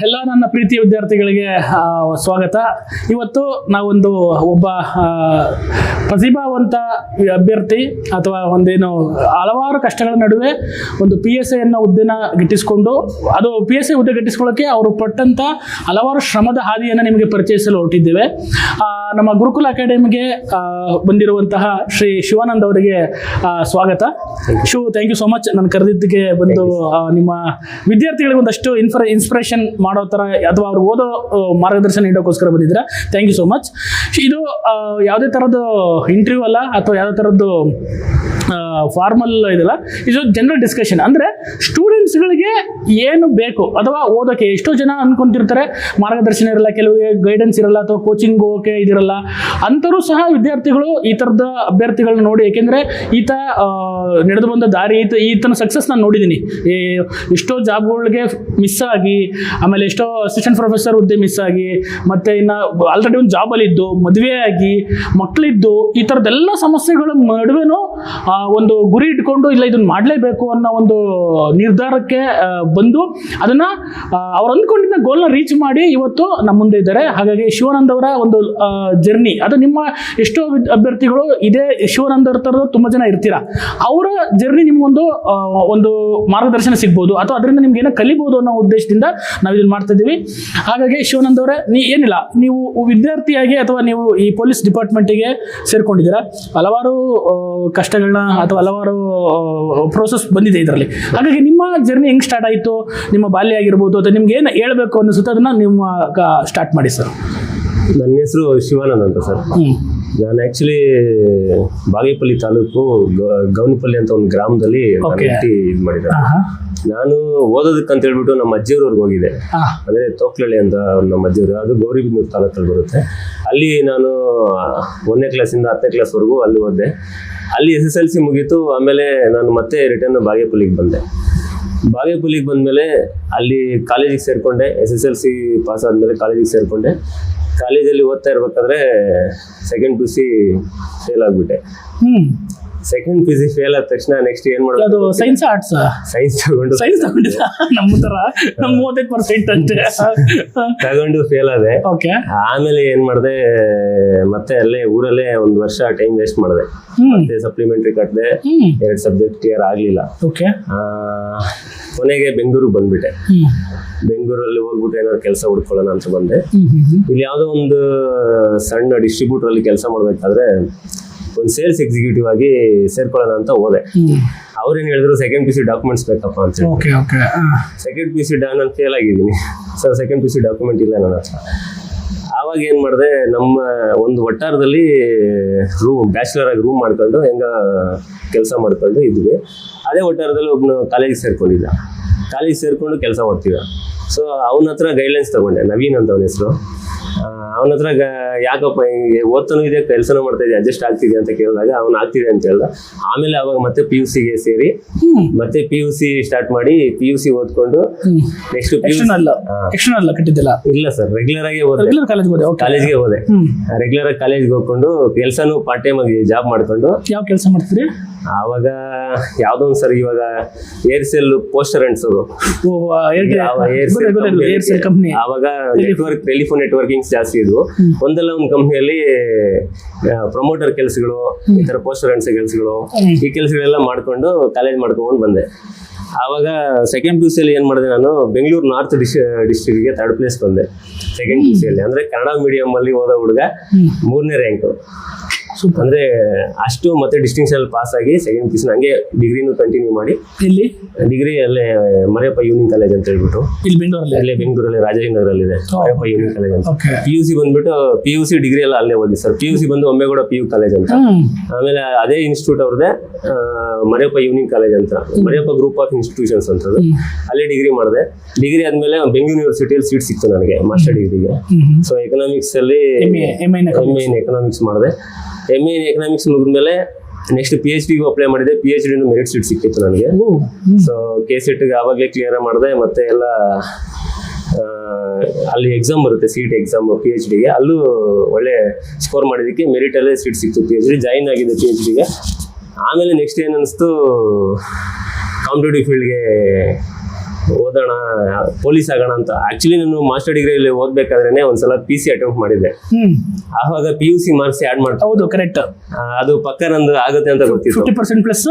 ಎಲ್ಲ ನನ್ನ ಪ್ರೀತಿಯ ವಿದ್ಯಾರ್ಥಿಗಳಿಗೆ ಸ್ವಾಗತ. ಇವತ್ತು ನಾವೊಂದು ಒಬ್ಬ ಪ್ರತಿಭಾವಂತ ಅಭ್ಯರ್ಥಿ ಅಥವಾ ಒಂದೇನು ಹಲವಾರು ಕಷ್ಟಗಳ ನಡುವೆ ಒಂದು PSI ಅನ್ನೋ ಹುದ್ದೆನ ಗಿಟ್ಟಿಸಿಕೊಂಡು ಅದು PSI ಹುದ್ದೆ ಗಿಟ್ಟಿಸ್ಕೊಳ್ಳೋಕ್ಕೆ ಅವರು ಪಟ್ಟಂತ ಹಲವಾರು ಶ್ರಮದ ಹಾದಿಯನ್ನು ನಿಮಗೆ ಪರಿಚಯಿಸಲು ಹೊರಟಿದ್ದೇವೆ. ನಮ್ಮ ಗುರುಕುಲ ಅಕಾಡೆಮಿಗೆ ಬಂದಿರುವಂತಹ ಶ್ರೀ ಶಿವಾನಂದ್ ಅವರಿಗೆ ಸ್ವಾಗತ. Thank you so much. ನಾನು ಕರೆದಿದ್ದಕ್ಕೆ ಬಂದು ನಿಮ್ಮ ವಿದ್ಯಾರ್ಥಿಗಳಿಗೆ ಒಂದಷ್ಟು ಇನ್ಸ್ಪಿರೇಷನ್ ಮಾಡೋ ಥರ ಅಥವಾ ಅವ್ರು ಓದೋ ಮಾರ್ಗದರ್ಶನ ನೀಡೋಕ್ಕೋಸ್ಕರ ಬಂದಿದ್ದೀರಾ. Thank you so much. ಇದು ಯಾವುದೇ ಥರದ್ದು ಇಂಟರ್ವ್ಯೂ ಅಲ್ಲ ಅಥವಾ ಯಾವುದೇ ಥರದ್ದು ಫಾರ್ಮಲ್ ಇದಲ್ಲ, ಇದು ಜನರಲ್ ಡಿಸ್ಕಷನ್. ಅಂದರೆ ಸ್ಟೂಡೆಂಟ್ಸ್ಗಳಿಗೆ ಏನು ಬೇಕು ಅಥವಾ ಓದೋಕ್ಕೆ ಎಷ್ಟೋ ಜನ ಅಂದ್ಕೊಂತಿರ್ತಾರೆ ಮಾರ್ಗದರ್ಶನ ಇರಲ್ಲ, ಕೆಲವಿಗೆ ಗೈಡೆನ್ಸ್ ಇರಲ್ಲ ಅಥವಾ ಕೋಚಿಂಗ್ ಹೋಗೋಕ್ಕೆ ಇದಿರಲ್ಲ. ಅಂಥರೂ ಸಹ ವಿದ್ಯಾರ್ಥಿಗಳು ಈ ಥರದ ಅಭ್ಯರ್ಥಿಗಳನ್ನ ನೋಡಿ, ಏಕೆಂದರೆ ಈತ ನಡೆದು ಬಂದ ದಾರಿ, ಈತನ ಸಕ್ಸಸ್ ನಾನು ನೋಡಿದ್ದೀನಿ. ಎಷ್ಟೋ ಜಾಬ್ಗಳಿಗೆ ಮಿಸ್ ಆಗಿ, ಆಮೇಲೆ ಎಷ್ಟೋ ಅಸಿಸ್ಟೆಂಟ್ ಪ್ರೊಫೆಸರ್ ಹುದ್ದೆ ಮಿಸ್ ಆಗಿ, ಮತ್ತು ಇನ್ನು ಆಲ್ರೆಡಿ ಒಂದು ಜಾಬಲ್ಲಿದ್ದು, ಮದುವೆ ಆಗಿ, ಮಕ್ಕಳಿದ್ದು, ಈ ಥರದ್ದೆಲ್ಲ ಸಮಸ್ಯೆಗಳ ನಡುವೆನೂ ಒಂದು ಗುರಿ ಇಟ್ಕೊಂಡು ಇಲ್ಲ ಇದನ್ನು ಮಾಡಲೇಬೇಕು ಅನ್ನೋ ಒಂದು ನಿರ್ಧಾರಕ್ಕೆ ಬಂದು ಅದನ್ನು ಅವ್ರು ಅಂದ್ಕೊಂಡಿದ್ದ ಗೋಲ್ನ ರೀಚ್ ಮಾಡಿ ಇವತ್ತು ನಮ್ಮ ಮುಂದೆ ಇದ್ದಾರೆ. ಹಾಗಾಗಿ ಶಿವಾನಂದ್ ಅವರ ಒಂದು ಜರ್ನಿ, ಅದು ನಿಮ್ಮ ಎಷ್ಟೋ ಅಭ್ಯರ್ಥಿಗಳು ಇದೇ ಶಿವಾನಂದ್ ಅವ್ರ ಥರದ ತುಂಬ ಜನ ಇರ್ತೀರಾ, ಅವರ ಜರ್ನಿ ನಿಮ್ಗೊಂದು ಒಂದು ಮಾರ್ಗದರ್ಶನ ಸಿಗ್ಬೋದು ಅಥವಾ ಅದರಿಂದ ನಿಮ್ಗೆ ಏನೋ ಕಲಿಬೋದು ಅನ್ನೋ ಉದ್ದೇಶದಿಂದ ನಾವು ಇದನ್ನು ಮಾಡ್ತಾ ಇದ್ದೀವಿ. ಹಾಗಾಗಿ ಶಿವಾನಂದ್ ಅವರೇ, ಏನಿಲ್ಲ, ನೀವು ವಿದ್ಯಾರ್ಥಿಯಾಗಿ ಅಥವಾ ನೀವು ಈ ಪೊಲೀಸ್ ಡಿಪಾರ್ಟ್ಮೆಂಟಿಗೆ ಸೇರ್ಕೊಂಡಿದ್ದೀರಾ, ಹಲವಾರು ಕಷ್ಟಗಳನ್ನ ಅಥವಾ ಹಲವಾರು ಪ್ರೋಸೆಸ್ ಬಂದಿದೆ ಇದರಲ್ಲಿ. ಹಾಗಾಗಿ ನಿಮ್ಮ ಜರ್ನಿ ಹೆಂಗೆ ಸ್ಟಾರ್ಟ್ ಆಯಿತು, ನಿಮ್ಮ ಬಾಲ್ಯ ಆಗಿರ್ಬೋದು ಅಥವಾ ನಿಮ್ಗೆ ಏನು ಹೇಳಬೇಕು ಅನ್ನಿಸುತ್ತೆ ಅದನ್ನು ನಿಮ್ಮ ಸ್ಟಾರ್ಟ್ ಮಾಡಿ ಸರ್. ನನ್ನ ಹೆಸರು ಶಿವಾನಂದ್ ಅಂತ ಸರ್. ನಾನು ಆ್ಯಕ್ಚುಲಿ ಬಾಗೇಪಲ್ಲಿ ತಾಲೂಕು ಗೌನಪಲ್ಲಿ ಅಂತ ಒಂದು ಗ್ರಾಮದಲ್ಲಿ ಇದು ಮಾಡಿದ್ದೆ. ನಾನು ಓದೋದಕ್ಕಂತ ಹೇಳ್ಬಿಟ್ಟು ನಮ್ಮ ಅಜ್ಜಿಯವ್ರವ್ರಿಗೆ ಹೋಗಿದ್ದೆ. ಅಂದರೆ ತೋಕ್ಲಳ್ಳಿ ಅಂತ ನಮ್ಮ ಅಜ್ಜಿಯವರು, ಅದು ಗೌರಿಬಿದನೂರು ತಾಲೂಕಲ್ಲಿ ಬರುತ್ತೆ. ಅಲ್ಲಿ ನಾನು 1ನೇ ಕ್ಲಾಸಿಂದ 10ನೇ ಕ್ಲಾಸ್ವರೆಗೂ ಅಲ್ಲಿ ಓದಿದೆ. ಅಲ್ಲಿ SSLC ಮುಗೀತು. ಆಮೇಲೆ ನಾನು ಮತ್ತೆ ರಿಟರ್ನ್ ಬಾಗೇಪಲ್ಲಿಗೆ ಬಂದೆ. ಬಾಗೇಪಲ್ಲಿಗೆ ಬಂದಮೇಲೆ ಅಲ್ಲಿ ಕಾಲೇಜಿಗೆ ಸೇರಿಕೊಂಡೆ. SSLC ಪಾಸ್ ಆದಮೇಲೆ ಕಾಲೇಜಿಗೆ ಸೇರಿಕೊಂಡೆ. ಕಾಲೇಜಲ್ಲಿ ಓದ್ತಾ ಇರ್ಬೇಕಾದ್ರೆ ಸೆಕೆಂಡ್ PUC ಫೇಲ್ ಆಗಿಬಿಟ್ಟೆ. ಸೆಕೆಂಡ್ PUC ಫೇಲ್ ಆದ ತಕ್ಷಣ ನೆಕ್ಸ್ಟ್ ಏನ್ ಮಾಡೋದು, ಸೈನ್ಸ್ ಆರ್ಟ್ಸ್ ಸೈನ್ಸ್ ತಗೊಂಡಿದ್ದ ನಮ್ಮ ತರ 30% ಅಷ್ಟೇ ತಗೊಂಡು ಫೇಲ್ ಆದೆ. ಆಮೇಲೆ ಏನ್ ಮಾಡಿದೆ, ಮತ್ತೆ ಅಲ್ಲೇ ಊರಲ್ಲೇ 1 ವರ್ಷ ಟೈಮ್ ವೇಸ್ಟ್ ಮಾಡಿದೆ. ಮತ್ತೆ ಸಪ್ಲಿಮೆಂಟ್ರಿ ಕಟ್ಟಿದೆ, 2 ಸಬ್ಜೆಕ್ಟ್ ಕ್ಲಿಯರ್ ಆಗ್ಲಿಲ್ಲ. ಕೊನೆಗೆ ಬೆಂಗಳೂರಿಗೆ ಬಂದ್ಬಿಟ್ಟೆ. ಬೆಂಗಳೂರಲ್ಲಿ ಹೋಗ್ಬಿಟ್ಟು ಏನಾದ್ರು ಕೆಲಸ ಹುಡ್ಕೊಳ್ಳೋಣ ಅಂತ ಬಂದೆ. ಇಲ್ಲಿ ಯಾವುದೋ ಒಂದು ಸಣ್ಣ ಡಿಸ್ಟ್ರಿಬ್ಯೂಟರ್ ಅಲ್ಲಿ ಕೆಲಸ ಮಾಡ್ಬೇಕಾದ್ರೆ ಒಂದು ಸೇಲ್ಸ್ ಎಕ್ಸಿಕ್ಯೂಟಿವ್ ಆಗಿ ಸೇರ್ಕೊಳ್ಳೋಣ ಅಂತ ಹೋದೆ. ಅವ್ರೇನು ಹೇಳಿದ್ರು, ಸೆಕೆಂಡ್ PUC ಡಾಕ್ಯುಮೆಂಟ್ಸ್ ಬೇಕಪ್ಪ ಅಂತ ಹೇಳಿ. ಸೆಕೆಂಡ್ PUC ನಾನು ಫೇಲ್ ಆಗಿದ್ದೀನಿ ಸರ್, ಸೆಕೆಂಡ್ PUC ಡಾಕ್ಯುಮೆಂಟ್ ಇಲ್ಲ ನನ್ನ ಹತ್ರ. ಆವಾಗ ಏನು ಮಾಡಿದೆ, ನಮ್ಮ ಒಂದು ವಟ್ಟಾರದಲ್ಲಿ ಬ್ಯಾಚುಲರ್ ಆಗಿ ರೂಮ್ ಮಾಡ್ಕೊಂಡು ಹೆಂಗ ಕೆಲಸ ಮಾಡ್ಕೊಂಡು ಇದ್ವಿ. ಅದೇ ವಟ್ಟಾರದಲ್ಲಿ ಒಬ್ಬನು ಕಾಲೇಜಿಗೆ ಸೇರ್ಕೊಂಡಿದ್ದ. ಕಾಲೇಜಿಗೆ ಸೇರ್ಕೊಂಡು ಕೆಲಸ ಮಾಡ್ತಿದ್ದ. ಸೊ ಅವನ ಹತ್ರ ಗೈಡ್ಲೈನ್ಸ್ ತಗೊಂಡೆ. ನವೀನ್ ಅಂತ ಅವನ ಹೆಸರು. ಅವನ ಹತ್ರ ಯಾಕಪ್ಪ ಹಿಂಗೆ ಓದ್ತಾನು ಇದೆ, ಕೆಲಸನೂ ಮಾಡ್ತಾ ಇದೆ, ಅಡ್ಜಸ್ಟ್ ಆಗ್ತಿದೆ ಅಂತ ಕೇಳಿದಾಗ ಅವ್ನು ಆಗ್ತಿದೆ ಅಂತ ಹೇಳ್ದ. ಆಮೇಲೆ ಅವಾಗ ಮತ್ತೆ PUCಗೆ ಸೇರಿ ಮತ್ತೆ PUC ಸ್ಟಾರ್ಟ್ ಮಾಡಿ PUC ಓದ್ಕೊಂಡು ನೆಕ್ಸ್ಟ್ ಕಟ್ಟಿದ್ದಿಲ್ಲ. ಇಲ್ಲ ಸರ್, ರೆಗ್ಯುಲರ್ ಆಗಿ ಕಾಲೇಜ್ಗೆ ಹೋದೆ. ರೆಗ್ಯುಲರ್ ಆಗಿ ಕಾಲೇಜ್ಗೆ ಹೋಗ್ಕೊಂಡು ಕೆಲಸನೂ ಪಾರ್ಟ್ ಟೈಮ್ ಆಗಿ ಜಾಬ್ ಮಾಡ್ಕೊಂಡು. ಯಾವ ಕೆಲಸ ಮಾಡ್ತೀರಿ ಆವಾಗ? ಯಾವ್ದೋ ಒಂದು ಸರ್, ಇವಾಗ ಏರ್ಸೆಲ್ ಪೋಸ್ಟರ್ ಅಂಟಿಸೋದು. ಆವಾಗ ನೆಟ್ವರ್ಕ್, ಟೆಲಿಫೋನ್ ನೆಟ್ವರ್ಕಿಂಗ್ಸ್ ಜಾಸ್ತಿ ಇದ್ವು. ಒಂದಲ್ಲ ಒಂದು ಕಂಪ್ನಿಯಲ್ಲಿ ಪ್ರಮೋಟರ್ ಕೆಲಸಗಳು, ಈ ತರ ಪೋಸ್ಟರ್ ಅಂಟಿಸೋ ಕೆಲಸಗಳು, ಈ ಕೆಲಸಗಳೆಲ್ಲ ಮಾಡ್ಕೊಂಡು ಕಾಲೇಜ್ ಮಾಡ್ಕೊಂಡು ಬಂದೆ. ಆವಾಗ ಸೆಕೆಂಡ್ PUC ಅಲ್ಲಿ ಏನ್ ಮಾಡಿದೆ, ನಾನು ಬೆಂಗಳೂರು ನಾರ್ತ್ ಡಿಸ್ಟ್ರಿಕ್ಟ್ಗೆ 3rd ಪ್ಲೇಸ್ ಬಂದೆ ಸೆಕೆಂಡ್ PUC ಅಲ್ಲಿ. ಅಂದ್ರೆ ಕನ್ನಡ ಮೀಡಿಯಂ ಅಲ್ಲಿ ಓದೋ ಹುಡುಗ 3ನೇ ರ್ಯಾಂಕ್. ಅಂದ್ರೆ ಅಷ್ಟು ಮತ್ತೆ ಡಿಸ್ಟಿಂಕ್ಷನ್ ಪಾಸ್ ಆಗಿ ಸೆಕೆಂಡ್ PUC ಹಂಗೆ ಡಿಗ್ರಿನೂ ಕಂಟಿನ್ಯೂ ಮಾಡಿ. ಇಲ್ಲಿ ಡಿಗ್ರಿ ಅಲ್ಲೇ ಮರಿಯಪ್ಪ ಯೂನಿಯನ್ ಕಾಲೇಜ್ ಅಂತ ಹೇಳ್ಬಿಟ್ಟು ಅಲ್ಲೇ ಬೆಂಗಳೂರಲ್ಲಿ ರಾಜಾಜಿನಗರಲ್ಲಿ ಇದೆ ಮರಿಯಪ್ಪ ಯೂನಿಯನ್ ಕಾಲೇಜ್ ಅಂತ. PUC ಬಂದ್ಬಿಟ್ಟು PUC ಡಿಗ್ರಿ ಎಲ್ಲ ಅಲ್ಲೇ ಓದಿ ಸರ್. PUC ಬಂದು ಒಮ್ಮೆಗೌಡ PU ಕಾಲೇಜ್ ಅಂತ. ಆಮೇಲೆ ಅದೇ ಇನ್ಸ್ಟಿಟ್ಯೂಟ್ ಅವ್ರದ್ದೇ ಮರಿಯಪ್ಪ ಯೂನಿಯನ್ ಕಾಲೇಜ್ ಅಂತ, ಮರಿಯಪ್ಪ ಗ್ರೂಪ್ ಆಫ್ ಇನ್ಸ್ಟಿಟ್ಯೂಷನ್ಸ್ ಅಂತದ್ದು. ಅಲ್ಲೇ ಡಿಗ್ರಿ ಮಾಡಿದೆ. ಡಿಗ್ರಿ ಆದ್ಮೇಲೆ ಬೆಂಗಳೂರು ಯೂನಿವರ್ಸಿಟಿಯಲ್ಲಿ ಸೀಟ್ ಸಿಕ್ತು ನನಗೆ ಮಾಸ್ಟರ್ ಡಿಗ್ರಿಗೆ. ಸೊ ಎಕನಾಮಿಕ್ಸ್ ಅಲ್ಲಿ MA ಇನ್ ಎಕನಾಮಿಕ್ಸ್ ಮಾಡಿದೆ. MA ಇನ್ ಎಕನಾಮಿಕ್ಸ್ ಮುಗಿದ್ಮೇಲೆ ನೆಕ್ಸ್ಟ್ PhDಗೂ ಅಪ್ಲೈ ಮಾಡಿದೆ. PhD ಮೆರಿಟ್ ಸೀಟ್ ಸಿಕ್ಕಿತ್ತು ನನಗೆ. ಸೊ KCETಗೆ ಆವಾಗಲೇ ಕ್ಲಿಯರ್ ಮಾಡಿದೆ. ಮತ್ತೆ ಎಲ್ಲ ಅಲ್ಲಿ ಎಕ್ಸಾಮ್ ಬರುತ್ತೆ, CET ಎಕ್ಸಾಮ್ PhDಗೆ. ಅಲ್ಲೂ ಒಳ್ಳೆ ಸ್ಕೋರ್ ಮಾಡಿದ್ದಕ್ಕೆ ಮೆರಿಟಲ್ಲೇ ಸೀಟ್ ಸಿಕ್ತು. PhD ಜಾಯಿನ್ ಆಗಿದೆ PhDಗೆ. ಆಮೇಲೆ ನೆಕ್ಸ್ಟ್ ಏನು ಅನಿಸ್ತು, ಕಾಂಪಿಟೇಟಿವ್ ಫೀಲ್ಡ್ಗೆ ಓದೋಣ ಪೊಲೀಸ್ ಆಗೋಣ ಅಂತ. ಆಕ್ಚುಲಿ ನಾನು ಮಾಸ್ಟರ್ ಡಿಗ್ರಿಯಲ್ಲಿ ಓದ್ಬೇಕಾದ್ರೆ ಒಂದ್ಸಲ PC ಅಟೆಂಪ್ಟ್ ಮಾಡಿದ್ದೆ. ಆವಾಗ PUC ಮಾರ್ಕ್ಸ್ ಆಡ್ ಮಾಡ್ತಾ, ಹೌದು ಕರೆಕ್ಟ್, ಅದು ಪಕ್ಕ ನಂದು ಆಗುತ್ತೆ ಅಂತ ಗೊತ್ತಿತ್ತು. 50% ಪ್ಲಸ್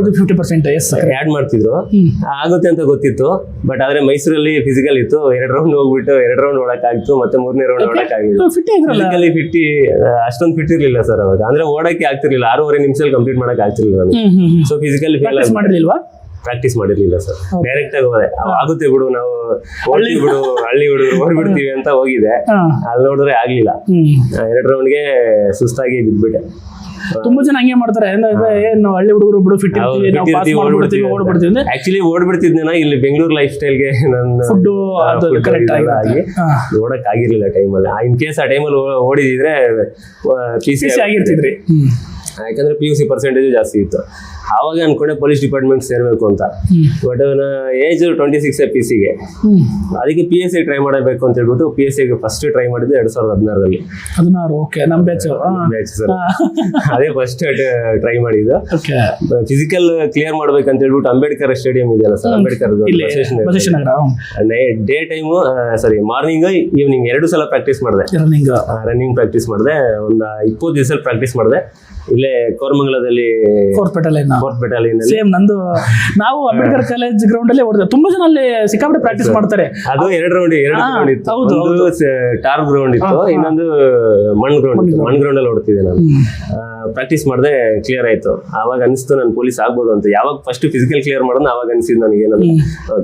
ಇದು 50%. ಎಸ್ ಆಡ್ ಮಾಡ್ತಿದ್ರು, ಆಗುತ್ತೆ ಅಂತ ಗೊತ್ತಿತ್ತು. ಬಟ್ ಆದ್ರೆ ಮೈಸೂರಲ್ಲಿ ಫಿಸಿಕಲ್ ಇತ್ತು, 2 ರೌಂಡ್ ಹೋಗ್ಬಿಟ್ಟು 2 ರೌಂಡ್ ಓಡಕ್ಕಾಗಿತ್ತು, ಮತ್ತೆ 3ನೇ ರೌಂಡ್ ಓಡಕ್ಕಾಗಿತ್ತು. ಫಿಸಿಕಲಿ ಅಷ್ಟೊಂದು ಫಿಟ್ ಇರ್ಲಿಲ್ಲ ಸರ್ ಅವಾಗ, ಅಂದ್ರೆ ಓಡಕ್ಕೆ ಆಗ್ತಿರ್ಲಿಲ್ಲ, 6.5 ನಿಮಿಷದಲ್ಲಿ ಕಂಪ್ಲೀಟ್ ಮಾಡಕ್ ಆಗ್ತಿರ್ಲಿಲ್ಲ ನನಗೆ. ಸೊ ಫಿಸಿಕಲಿ ಫೇಲ್ ಮಾಡಿರ್ಲಿಲ್ವಾ? ಪ್ರಾಕ್ಟೀಸ್ ಮಾಡಿರ್ಲಿಲ್ಲ ಸರ್, ಡೈರೆಕ್ಟ್ ಆಗಿ ಹೋದೆ. ಆಗುತ್ತೆ ಬಿಡು, ನಾವು ಹಳ್ಳಿ ಹುಡುಗರು ಓಡ್ಬಿಡ್ತೀವಿ ಅಂತ ಹೋಗಿದೆ. ಅಲ್ಲಿ ನೋಡಿದ್ರೆ ಆಗ್ಲಿಲ್ಲ, 2 ರೌಂಡ್ಗೆ ಸುಸ್ತಾಗಿ ಬಿದ್ಬಿಟ್ಟೆ. ತುಂಬಾ ಜನ ಹಂಗೆ ಮಾಡ್ತಾರೆ, ಏನು ಹಳ್ಳಿ ಹುಡುಗರು ಬಿಡು ಫಿಟ್ ಓಡ್ಬಿಡ್ತೀವಿ. ಆಕ್ಚುಲಿ ಓಡ್ಬಿಡ್ತಿದ್ನ, ಇಲ್ಲಿ ಬೆಂಗಳೂರು ಲೈಫ್ ಸ್ಟೈಲ್ಗೆ ನನ್ನ ಫುಡ್ ಕರೆಕ್ಟ್ ಆಗಿ ಓಡಕ್ ಆಗಿರ್ಲಿಲ್ಲ ಟೈಮಲ್ಲಿ. ಇನ್ ಕೇಸ್ ಆ ಟೈಮಲ್ಲಿ ಓಡಿದಿದ್ರೆ PC ಆಗಿರ್ತಿದ್ರಿ. ಯಾಕಂದ್ರೆ PUC ಪರ್ಸೆಂಟೇಜ್ ಜಾಸ್ತಿ ಇತ್ತು. ಆವಾಗ ಅನ್ಕೊಂಡೆ ಪೊಲೀಸ್ ಡಿಪಾರ್ಟ್ಮೆಂಟ್ ಸೇರ್ಬೇಕು ಅಂತ. ಬಟ್ ಏಜ್ 26 PC-ಗೆ, ಅದಕ್ಕೆ PSI ಟ್ರೈ ಮಾಡಬೇಕು ಅಂತ ಹೇಳ್ಬಿಟ್ಟು PSIಗೆ ಫಸ್ಟ್ ಟ್ರೈ ಮಾಡಿದ್ದು 2016ರಲ್ಲಿ. 16 ಓಕೆ, ನಮ್ಮ ಬ್ಯಾಚ್ ಸರ್, ಅದೇ ಫಸ್ಟ್ ಟ್ರೈ ಮಾಡಿದ್ದು. ಫಿಸಿಕಲ್ ಕ್ಲಿಯರ್ ಮಾಡ್ಬೇಕಂತ ಹೇಳ್ಬಿಟ್ಟು ಅಂಬೇಡ್ಕರ್ ಸ್ಟೇಡಿಯಂ ಇದೆಯಲ್ಲ sir, Ambedkar day time morning evening 2 ಸಲ ಪ್ರಾಕ್ಟೀಸ್ ಮಾಡಿದೆ. ರನ್ನಿಂಗ್ ಪ್ರಾಕ್ಟೀಸ್ ಮಾಡಿದೆ, ಒಂದು 20 ದಿವಸ ಪ್ರಾಕ್ಟೀಸ್ ಮಾಡಿದೆ. ಇಲ್ಲೇ ಕೋರಮಂಗಲದಲ್ಲಿ ಫೋರ್ತ್ ಬೆಟಾಲಿಯನ್ ಸೇಮ್ ನಂದು. ನಾವು ಅಂಬೇಡ್ಕರ್ ಕಾಲೇಜ್ ಗ್ರೌಂಡ್ ಅಲ್ಲಿ ಓಡಿದೆ. ತುಂಬಾ ಜನ ಅಲ್ಲಿ ಸಿಕ್ಕಾಪಟ್ಟೆ ಪ್ರಾಕ್ಟೀಸ್ ಮಾಡ್ತಾರೆ. ಅದು 2 ರೌಂಡ್ ಇತ್ತು. ಒಂದು ಟಾರ್ ಗ್ರೌಂಡ್ ಇತ್ತು, ಇನ್ನೊಂದು ಮಣ್ ಗ್ರೌಂಡ್ ಅಲ್ಲಿ ಓಡ್ತಿದ್ದೆ ನಾನು. ಪ್ರಾಕ್ಟೀಸ್ ಮಾಡಿದೆ, ಕ್ಲಿಯರ್ ಆಯ್ತು. ಆವಾಗ ಅನಿಸ್ತು ನಾನು ಪೊಲೀಸ್ ಆಗ್ಬೋದು ಅಂತ. ಯಾವಾಗ ಫಸ್ಟ್ ಫಿಸಿಕಲ್ ಕ್ಲಿಯರ್ ಮಾಡೋದು ಅವಾಗ ಅನಿಸಿದ್ ನನಗೆ, ನಾನು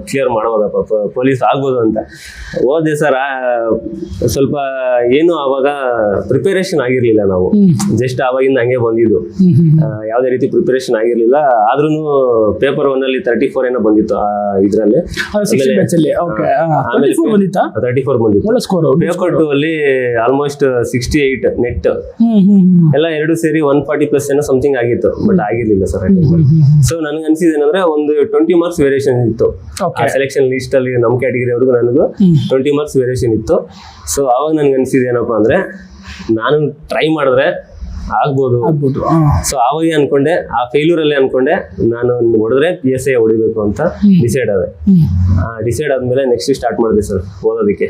ಕ್ಲಿಯರ್ ಮಾಡ್ಬೋದಪ್ಪ, ಪೊಲೀಸ್ ಆಗ್ಬೋದು ಅಂತ. ಓದೆ ಸರ್, ಸ್ವಲ್ಪ ಏನು ಆವಾಗ ಪ್ರಿಪರೇಷನ್ ಆಗಿರ್ಲಿಲ್ಲ. ನಾವು ಜಸ್ಟ್ ಆವಾಗಿಂದ ಹಂಗೆ ಬಂದಿದ್ದು, ಯಾವುದೇ ರೀತಿ ಪ್ರಿಪರೇಷನ್ ಆಗಿರ್ಲಿಲ್ಲ. ಆದ್ರೂ ಪೇಪರ್ 1 ಅಲ್ಲಿ 34 ಏನೋ ಬಂದಿತ್ತು ಇದ್ರಲ್ಲಿ. 34 ಬಂದಿತ್ತು. ಪೇಪರ್ 2 ಅಲ್ಲಿ ಆಲ್ಮೋಸ್ಟ್ 68 ನೆಟ್ ಎಲ್ಲ 2 ಸೇರಿ 140+ ಏನೋ ಸಮಥಿಂಗ್ ಆಗಿತ್ತು. ಬಟ್ ಆಗಿರ್ಲಿಲ್ಲ ಸರ್ ಆ ಟೈಮಲ್ಲಿ. ಸೊ ನನಗೆ ಅನ್ಸಿದೇನಂದ್ರೆ ಒಂದು 20 ಮಾರ್ಕ್ಸ್ ವೇರಿಯೇಷನ್ ಇತ್ತು ಸೆಲೆಕ್ಷನ್ ಲಿಸ್ಟ್ ಅಲ್ಲಿ. ನಮ್ಮ ಕ್ಯಾಟಗರಿ ಅವ್ರಿಗೂ ನನಗೂ 20 ಮಾರ್ಕ್ಸ್ ವೇರಿಯೇಷನ್ ಇತ್ತು. ಸೊ ಅವಾಗ ನನ್ಗೆ ಅನ್ಸಿದೇನಪ್ಪ ಅಂದ್ರೆ, ನಾನು ಟ್ರೈ ಮಾಡಿದ್ರೆ ಆಗ್ಬೋದು. ಸೊ ಅವಾಗ ಅನ್ಕೊಂಡೆ, ಆ ಫೇಲ್ಯೂರ್ ಅಲ್ಲಿ ಅನ್ಕೊಂಡೆ ನಾನು ಹೊಡೆದ್ರೆ PSI ಹೊಡಿಬೇಕು ಅಂತ ಡಿಸೈಡ್ ಆದೆ. ಡಿಸೈಡ್ ಆದ್ಮೇಲೆ ನೆಕ್ಸ್ಟ್ ಸ್ಟಾರ್ಟ್ ಮಾಡಿದೆ ಸರ್ ಓದೋದಕ್ಕೆ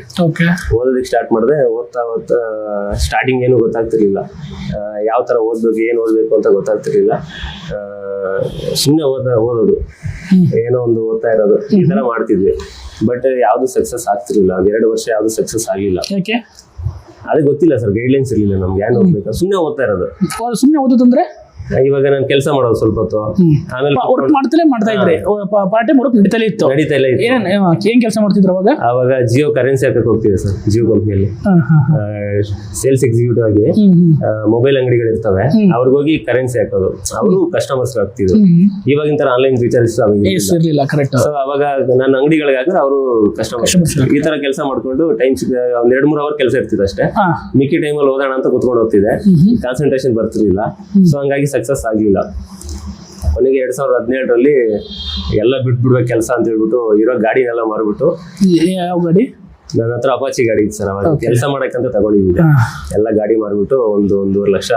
ಸ್ಟಾರ್ಟ್ ಮಾಡಿದೆ. ಓದ್ತಾ ಸ್ಟಾರ್ಟಿಂಗ್ ಏನು ಗೊತ್ತಾಗ್ತಿರ್ಲಿಲ್ಲ, ಯಾವ ತರ ಓದ್ಬೇಕು, ಏನು ಓದ್ಬೇಕು ಅಂತ ಗೊತ್ತಾಗ್ತಿರ್ಲಿಲ್ಲ. ಸುಮ್ಮನೆ ಓದೋದು, ಏನೋ ಒಂದು ಓದ್ತಾ ಇರೋದು, ಈ ತರ ಮಾಡ್ತಿದ್ವಿ. ಬಟ್ ಯಾವ್ದು ಸಕ್ಸಸ್ ಆಗ್ತಿರ್ಲಿಲ್ಲ. 2 ವರ್ಷ ಯಾವ್ದು ಸಕ್ಸಸ್ ಆಗಿಲ್ಲ. ಅದೇ ಗೊತ್ತಿಲ್ಲ ಸರ್, ಗೈಡ್ಲೈನ್ಸ್ ಇರಲಿಲ್ಲ ನಮ್ಗೆ, ಏನು ಓದ್ಬೇಕು, ಸುಮ್ಮನೆ ಓದ್ತಾ ಇರೋದು. ಸುಮ್ಮನೆ ಓದೋದಂದ್ರೆ ಇವಾಗ ನಾನು ಕೆಲಸ ಮಾಡೋದು ಸ್ವಲ್ಪ ಹೊತ್ತು, ಆಮೇಲೆ ವರ್ಕ್ ಮಾಡ್ತಾ ಇದ್ರಿ. ಪಾರ್ಟ್ ಟೈಮ್ ವರ್ಕ್ ನಡೀತಾ ಇತ್ತು. ಏನ್ ಕೆಲಸ ಮಾಡ್ತಿದ್ರು ಅವಾಗ ಜಿಯೋ ಕರೆನ್ಸಿ ಹಾಕಕ್ಕೆ ಹೋಗ್ತಿದೆ ಸರ್, ಜಿಯೋ ಕಂಪ್ನಿಯಲ್ಲಿ ಸೇಲ್ಸ್ ಎಕ್ಸಿಕ್ಯೂಟಿವ್ ಆಗಿ. ಮೊಬೈಲ್ ಅಂಗಡಿಗಳು ಇರ್ತವೆ, ಅವ್ರಿಗೋಗಿ ಕರೆನ್ಸಿ ಹಾಕೋದು, ಅವರು ಕಸ್ಟಮರ್ಸ್ ಆಗ್ತಿದ್ರು. ಇವಾಗಿನ ತರ ಆನ್ಲೈನ್ ರೀಚಾರ್ಜ್ ಇರಲಿಲ್ಲ. ಕರೆಕ್ಟ್. ಸೊ ಅವಾಗ ನನ್ನ ಅಂಗಡಿಗಳಿಗೆ ಹಾಕಿದ್ರೆ ಅವರು ಕಸ್ಟಮರ್ಸ್. ಈ ತರ ಕೆಲಸ ಮಾಡ್ಕೊಂಡು ಟೈಮ್ 1-2-3 ಅವರ್ ಕೆಲಸ ಇರ್ತಿದೆ ಅಷ್ಟೇ. ಮಿಕ್ಕಿ ಟೈಮಲ್ಲಿ ಓದೋಣ ಅಂತ ಕುತ್ಕೊಂಡು ಹೋಗ್ತಿದೆ, ಕಾನ್ಸಂಟ್ರೇಷನ್ ಬರ್ತಿರ್ಲಿಲ್ಲ. ಸೊ ಹಂಗಾಗಿ ಸಕ್ಸಸ್ ಆಗಲಿಲ್ಲ. ಕೊನೆಗೆ 2017ರಲ್ಲಿ ಎಲ್ಲ ಬಿಟ್ಬಿಡ್ಬೇಕು ಕೆಲಸ ಅಂತ ಹೇಳ್ಬಿಟ್ಟು ಇರೋ ಗಾಡಿನೆಲ್ಲ ಮಾರ್ಬಿಟ್ಟು. ಯಾವ ಗಾಡಿ? ನನ್ನ ಹತ್ರ ಅಪಾಚಿ ಗಾಡಿ ಇತ್ತು ಸರ್, ಅವಾಗ ಕೆಲಸ ಮಾಡಕ್ಕಂತ ತಗೊಂಡಿದ್ದೆ. ಎಲ್ಲ ಗಾಡಿ ಮಾರ್ಬಿಟ್ಟು 1.5 ಲಕ್ಷ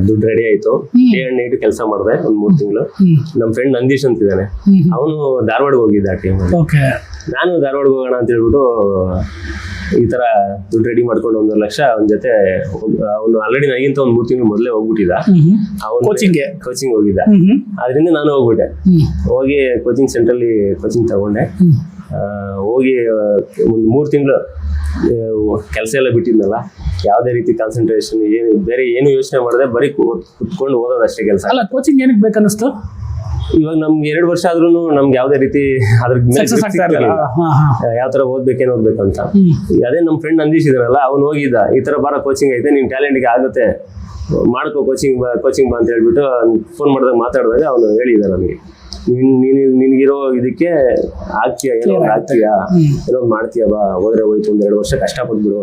ದುಡ್ಡು ರೆಡಿ ಆಯ್ತು. ಡೇ ಅಂಡ್ ನೈಟ್ ಕೆಲಸ ಮಾಡಿದೆ 1-3 ತಿಂಗಳು. ನಮ್ಮ ಫ್ರೆಂಡ್ ನಂದೀಶ್ ಅಂತಿದ್ದಾನೆ, ಅವನು ಧಾರವಾಡಗೆ ಹೋಗಿದ್ದ ಆ ಟೈಮಲ್ಲಿ. ನಾನು ಧಾರವಾಡಗೆ ಹೋಗೋಣ ಅಂತ ಹೇಳ್ಬಿಟ್ಟು ಈ ತರ ದುಡ್ಡು ರೆಡಿ ಮಾಡ್ಕೊಂಡು 1 ಲಕ್ಷ ಅವನ ಜೊತೆ. ಅವನು ಆಲ್ರೆಡಿ ನನಗಿಂತ 1-3 ತಿಂಗಳು ಮೊದಲೇ ಹೋಗ್ಬಿಟ್ಟಿದ್ದ, ಅವನು ಕೋಚಿಂಗ್ ಹೋಗಿದ್ದ. ಅದರಿಂದ ನಾನು ಹೋಗ್ಬಿಟ್ಟೆ. ಹೋಗಿ ಕೋಚಿಂಗ್ ಸೆಂಟ್ರಲ್ಲಿ ಕೋಚಿಂಗ್ ತಗೊಂಡೆ. ಹೋಗಿ 3 ತಿಂಗಳು ಕೆಲಸ ಎಲ್ಲ ಬಿಟ್ಟಿದ್ನಲ್ಲ, ಯಾವುದೇ ರೀತಿ ಕಾನ್ಸಂಟ್ರೇಷನ್ ಬೇರೆ ಏನು ಯೋಚನೆ ಮಾಡಿದೆ, ಬರೀ ಕುತ್ಕೊಂಡು ಓದೋದಷ್ಟೇ ಕೆಲಸ. ಅಲ್ಲ, ಕೋಚಿಂಗ್ ಏನಕ್ಕೆ ಬೇಕನ್ನಿಸ್ತು? ಇವಾಗ ನಮ್ಗೆ 2 ವರ್ಷ ಆದ್ರೂ ನಮ್ಗೆ ಯಾವ್ದೇ ರೀತಿ ಅದ್ರ ಯಾವ ತರ ಓದ್ಬೇಕೇನು ಓದ್ಬೇಕಂತ. ಅದೇ ನಮ್ಮ ಫ್ರೆಂಡ್ ನಂದೀಶ್ ಇದ್ರಲ್ಲ, ಅವ್ನು ಹೋಗಿದ್ದ, ಈ ತರ ಬಾರ ಕೋಚಿಂಗ್ ಐತೆ, ನಿನ್ ಟ್ಯಾಲೆಂಟ್ಗೆ ಆಗುತ್ತೆ, ಮಾಡ್ಕೋ, ಕೋಚಿಂಗ್ ಬಾ ಅಂತ ಹೇಳ್ಬಿಟ್ಟು ಫೋನ್ ಮಾಡಿದಾಗ ಮಾತಾಡಿದಾಗ ಅವನು ಹೇಳಿದ ನನಗೆ, ನಿನ್ಗಿರೋ ಇದಕ್ಕೆ ಆಗ್ತೀಯಾ, ಏನೋ ಮಾಡ್ತೀಯ ಬಾ, ಹೋದ್ರೆ ಹೋಯ್ತು. 1-2 ವರ್ಷ ಕಷ್ಟಪಟ್ಬಿಡು,